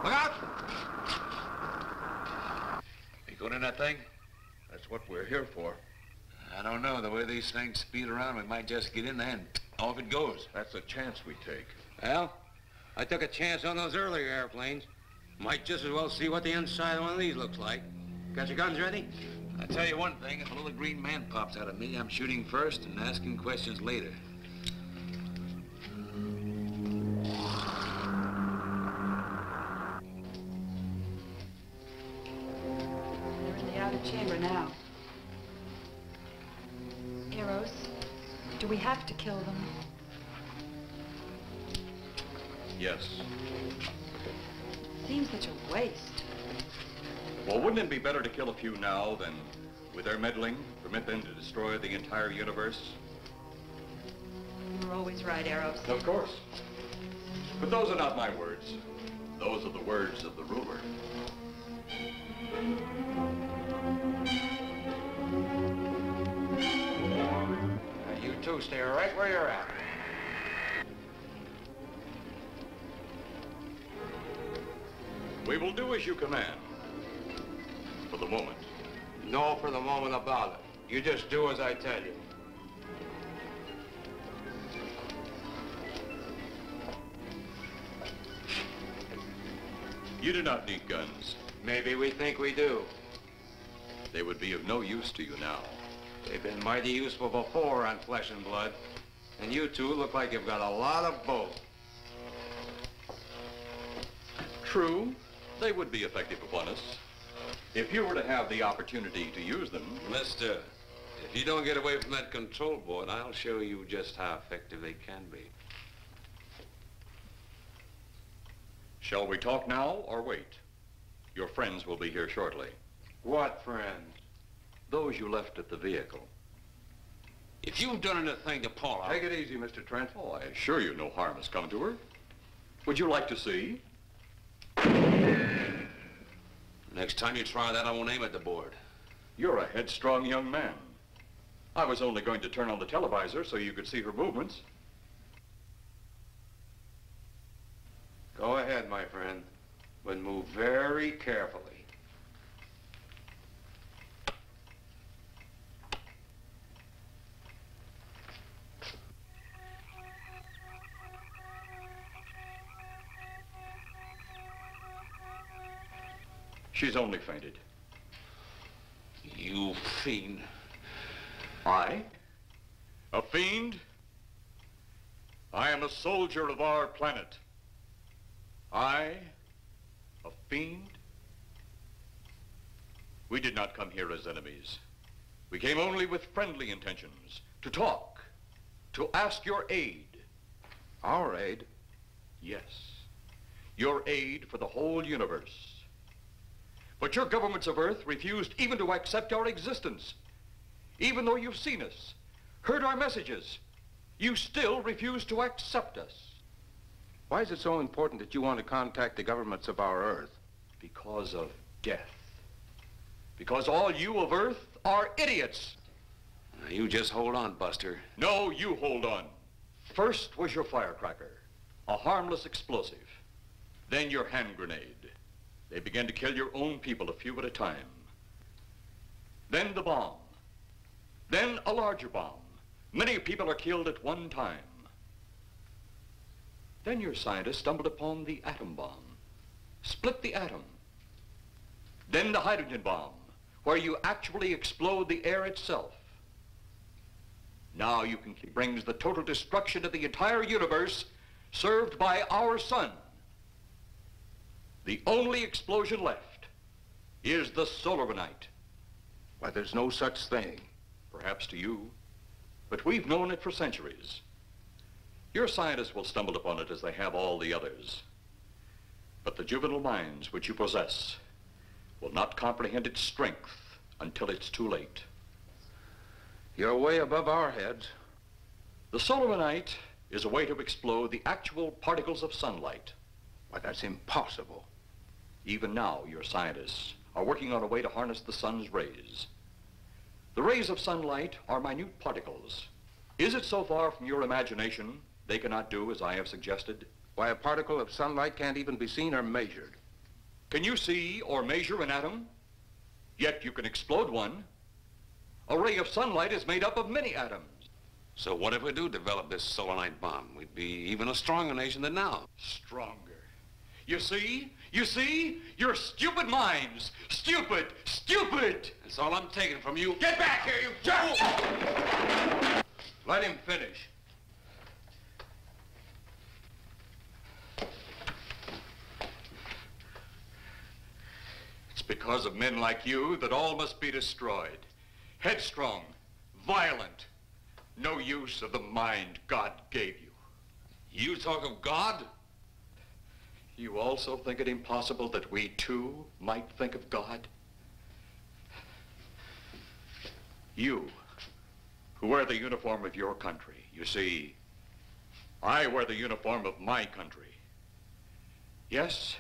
Look out! You going in that thing? That's what we're here for. I don't know. The way these things speed around, we might just get in there and off it goes. That's a chance we take. Well, I took a chance on those earlier airplanes. Might just as well see what the inside of one of these looks like. Got your guns ready? I'll tell you one thing. If a little green man pops out of me, I'm shooting first and asking questions later. We're in the outer chamber now. Eros, do we have to kill them? Yes. Seems such a waste. Well, wouldn't it be better to kill a few now than, with their meddling, permit them to destroy the entire universe? You're always right, Eros. Of course. But those are not my words. Those are the words of the ruler. You two stay right where you're at. We will do as you command. For the moment. No for the moment about it. You just do as I tell you. You do not need guns. Maybe we think we do. They would be of no use to you now. They've been mighty useful before on flesh and blood. And you two look like you've got a lot of both. True. They would be effective upon us. If you were to have the opportunity to use them... Mister, if you don't get away from that control board, I'll show you just how effective they can be. Shall we talk now or wait? Your friends will be here shortly. What friends? Those you left at the vehicle. If you've done anything to Paula... Take it easy, Mr. Trent. Oh, I assure you no harm has come to her. Would you like to see? Next time you try that, I won't aim at the board. You're a headstrong young man. I was only going to turn on the televisor so you could see her movements. Go ahead, my friend, but move very carefully. She's only fainted. You fiend. I? A fiend? I am a soldier of our planet. I? A fiend? We did not come here as enemies. We came only with friendly intentions, to talk, to ask your aid. Our aid? Yes, your aid for the whole universe. But your governments of Earth refused even to accept our existence. Even though you've seen us, heard our messages, you still refuse to accept us. Why is it so important that you want to contact the governments of our Earth? Because of death. Because all you of Earth are idiots. Now, you just hold on, Buster. No, you hold on. First was your firecracker, a harmless explosive. Then your hand grenade. They began to kill your own people a few at a time. Then the bomb. Then a larger bomb. Many people are killed at one time. Then your scientists stumbled upon the atom bomb. Split the atom. Then the hydrogen bomb, where you actually explode the air itself. Now you can brings the total destruction of the entire universe served by our sun. The only explosion left is the Solaranite. Why, there's no such thing. Perhaps to you, but we've known it for centuries. Your scientists will stumble upon it as they have all the others. But the juvenile minds which you possess will not comprehend its strength until it's too late. You're way above our heads. The Solaranite is a way to explode the actual particles of sunlight. Why, that's impossible. Even now, your scientists are working on a way to harness the sun's rays. The rays of sunlight are minute particles. Is it so far from your imagination they cannot do as I have suggested? Why, a particle of sunlight can't even be seen or measured. Can you see or measure an atom? Yet you can explode one. A ray of sunlight is made up of many atoms. So what if we do develop this Solaranite bomb? We'd be even a stronger nation than now. Stronger. You see? You see? Your stupid minds. Stupid! Stupid! That's all I'm taking from you. Get back here, you fool! Let him finish. It's because of men like you that all must be destroyed. Headstrong, violent, no use of the mind God gave you. You talk of God? You also think it impossible that we too might think of God? You, who wear the uniform of your country, you see, I wear the uniform of my country. Yes,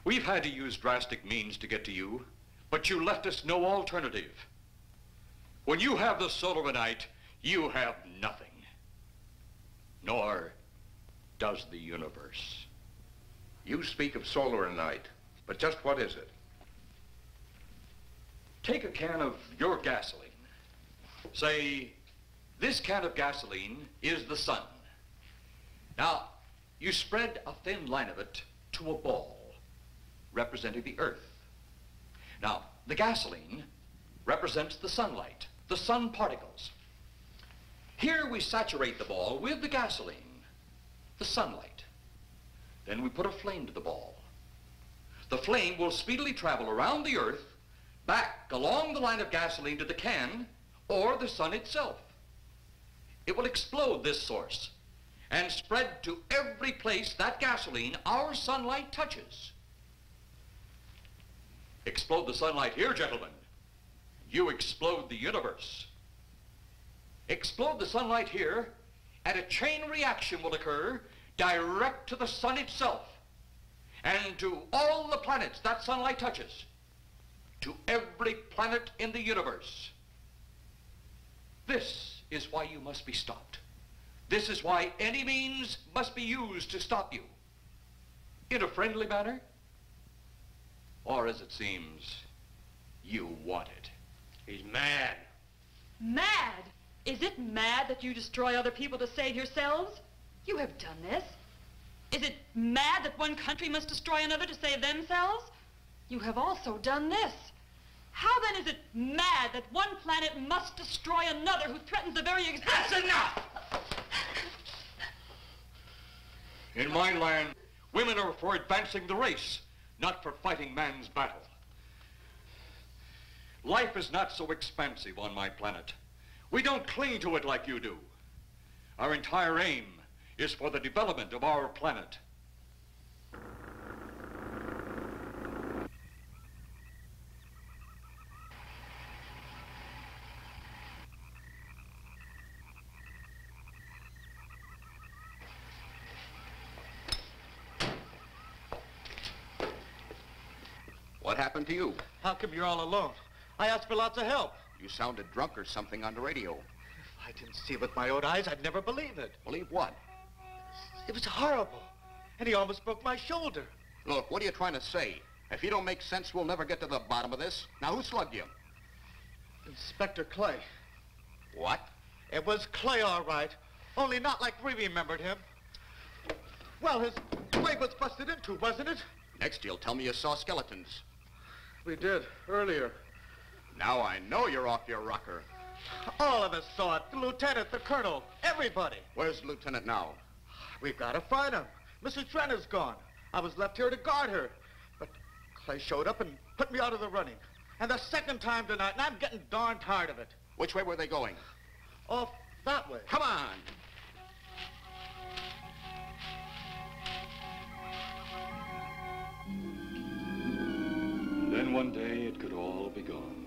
we've had to use drastic means to get to you, but you left us no alternative. When you have the Solaranite, you have nothing. Nor does the universe. You speak of Solaranite, but just what is it? Take a can of your gasoline. Say, this can of gasoline is the sun. Now, you spread a thin line of it to a ball, representing the earth. Now, the gasoline represents the sunlight, the sun particles. Here we saturate the ball with the gasoline, the sunlight. Then we put a flame to the ball. The flame will speedily travel around the earth, back along the line of gasoline to the can, or the sun itself. It will explode this source and spread to every place that gasoline, our sunlight, touches. Explode the sunlight here, gentlemen. You explode the universe. Explode the sunlight here, and a chain reaction will occur direct to the sun itself, and to all the planets that sunlight touches, to every planet in the universe. This is why you must be stopped. This is why any means must be used to stop you. In a friendly manner, or as it seems, you want it. He's mad. Mad? Is it mad that you destroy other people to save yourselves? You have done this. Is it mad that one country must destroy another to save themselves? You have also done this. How then is it mad that one planet must destroy another who threatens the very existence? That's enough! In my land, women are for advancing the race, not for fighting man's battle. Life is not so expansive on my planet. We don't cling to it like you do. Our entire aim is for the development of our planet. What happened to you? How come you're all alone? I asked for lots of help. You sounded drunk or something on the radio. If I didn't see it with my own eyes, I'd never believe it. Believe what? It was horrible. And he almost broke my shoulder. Look, what are you trying to say? If you don't make sense, we'll never get to the bottom of this. Now, who slugged you? Inspector Clay. What? It was Clay, all right. Only not like we remembered him. Well, his leg was busted into, wasn't it? Next, you'll tell me you saw skeletons. We did, earlier. Now I know you're off your rocker. All of us saw it. The lieutenant, the colonel, everybody. Where's the lieutenant now? We've got to find him. Mrs. Trent is gone. I was left here to guard her. But Clay showed up and put me out of the running. And the second time tonight, and I'm getting darn tired of it. Which way were they going? Off that way. Come on. Then one day it could all be gone.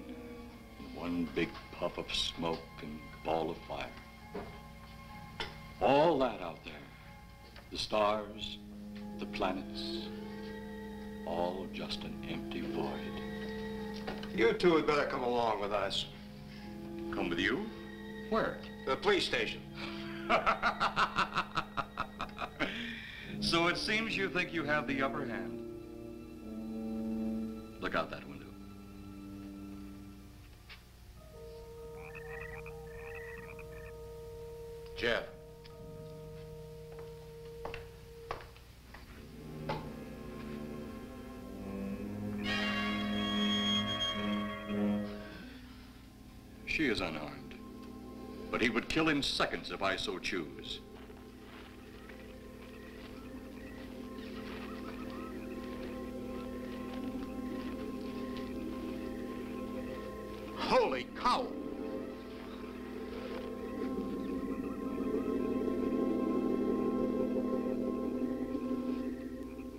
In one big puff of smoke and ball of fire. All that out there, the stars, the planets, all just an empty void. You two had better come along with us. Come with you? Where? The police station. So it seems you think you have the upper hand. Look out that window. Jeff. She is unarmed, but he would kill in seconds if I so choose. Holy cow!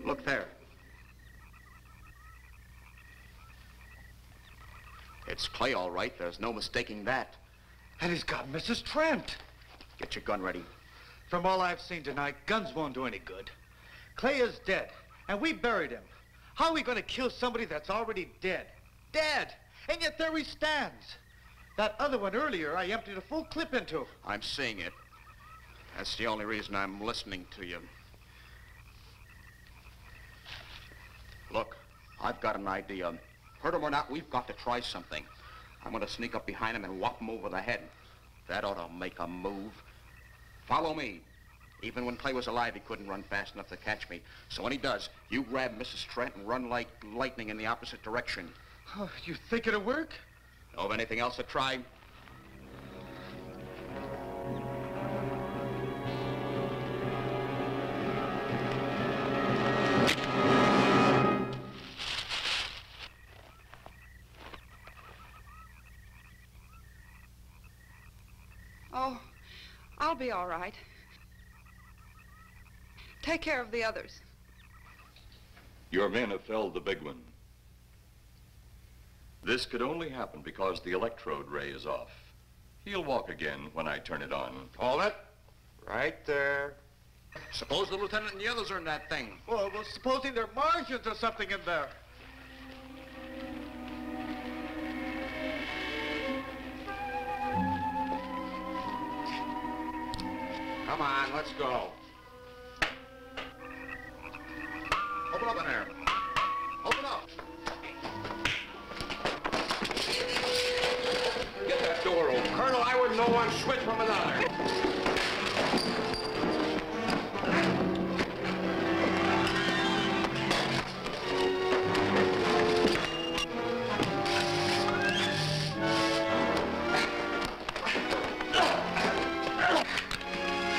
Look there. It's Clay, all right. There's no mistaking that. And he's got Mrs. Trent. Get your gun ready. From all I've seen tonight, guns won't do any good. Clay is dead, and we buried him. How are we going to kill somebody that's already dead? Dead! And yet there he stands. That other one earlier, I emptied a full clip into. I'm seeing it. That's the only reason I'm listening to you. Look, I've got an idea. Hurt him or not, we've got to try something. I'm going to sneak up behind him and whop him over the head. That ought to make a move. Follow me. Even when Clay was alive, he couldn't run fast enough to catch me. So when he does, you grab Mrs. Trent and run like lightning in the opposite direction. Oh, you think it'll work? Know of anything else to try? Oh, I'll be all right. Take care of the others. Your men have felled the big one. This could only happen because the electrode ray is off. He'll walk again when I turn it on. Hold it. Right there. Suppose the lieutenant and the others are in that thing. Well, supposing they're Martians or something in there. Come on, let's go. Open up in there. Open up. Get that door open. Colonel, I wouldn't know one switch from another.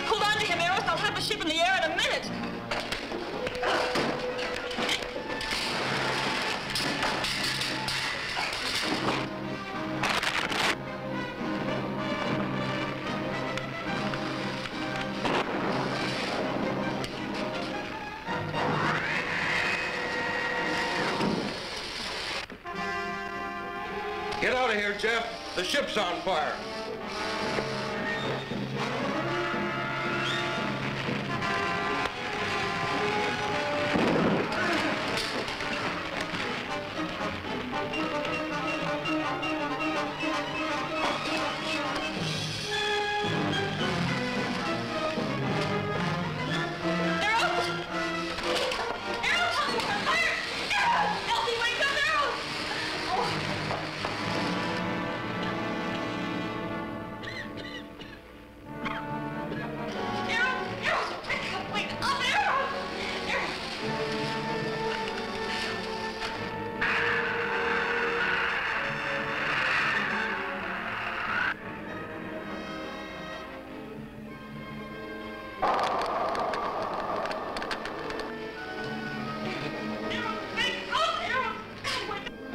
Hold on to him, Eros. I'll have the ship in the air in a minute. Get out of here, Jeff. The ship's on fire.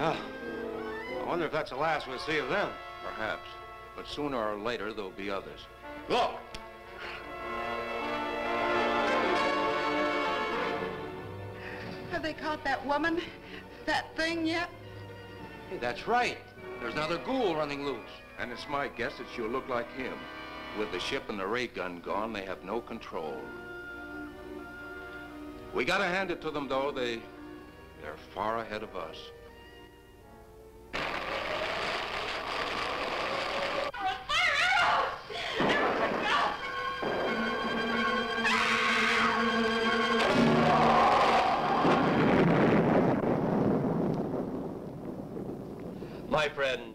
Oh, I wonder if that's the last we'll see of them. Perhaps. But sooner or later, there'll be others. Look! Have they caught that woman? That thing yet? Hey, that's right. There's another ghoul running loose. And it's my guess that she'll look like him. With the ship and the ray gun gone, they have no control. We gotta hand it to them, though. They're far ahead of us. My friend,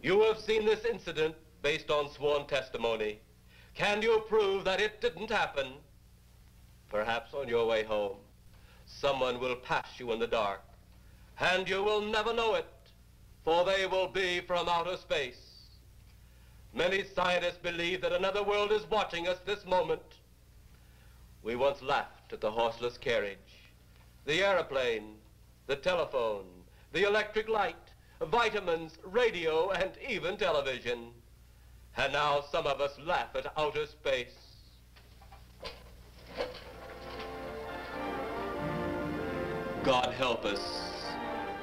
you have seen this incident based on sworn testimony. Can you prove that it didn't happen? Perhaps on your way home, someone will pass you in the dark, and you will never know it, for they will be from outer space. Many scientists believe that another world is watching us this moment. We once laughed at the horseless carriage, the airplane, the telephone, the electric light, vitamins, radio, and even television. And now some of us laugh at outer space. God help us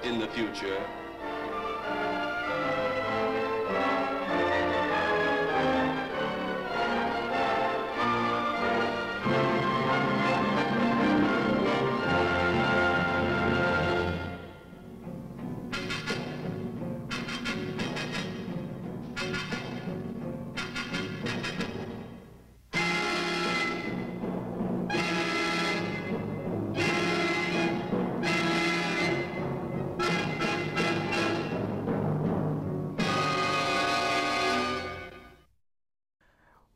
in the future.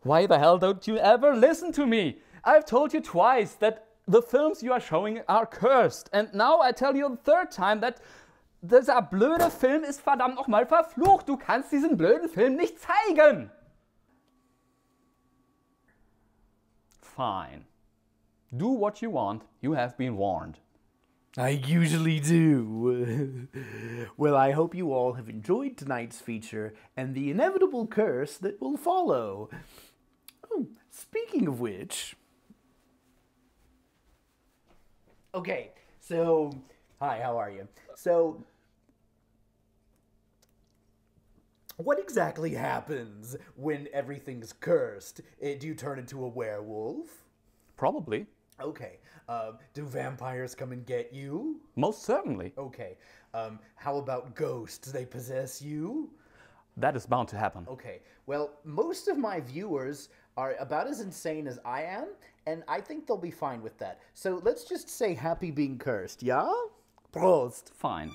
Why the hell don't you ever listen to me? I've told you twice that the films you are showing are cursed. And now I tell you the third time that dieser blöde Film ist verdammt nochmal verflucht. Du kannst diesen blöden Film nicht zeigen. Fine. Do what you want. You have been warned. I usually do. Well, I hope you all have enjoyed tonight's feature and the inevitable curse that will follow. Oh, speaking of which... Okay, so... Hi, how are you? So... What exactly happens when everything's cursed? Do you turn into a werewolf? Probably. Okay. Do vampires come and get you? Most certainly. Okay. How about ghosts? They possess you? That is bound to happen. Okay. Well, most of my viewers are about as insane as I am, and I think they'll be fine with that. So let's just say happy being cursed, yeah? Prost. Fine.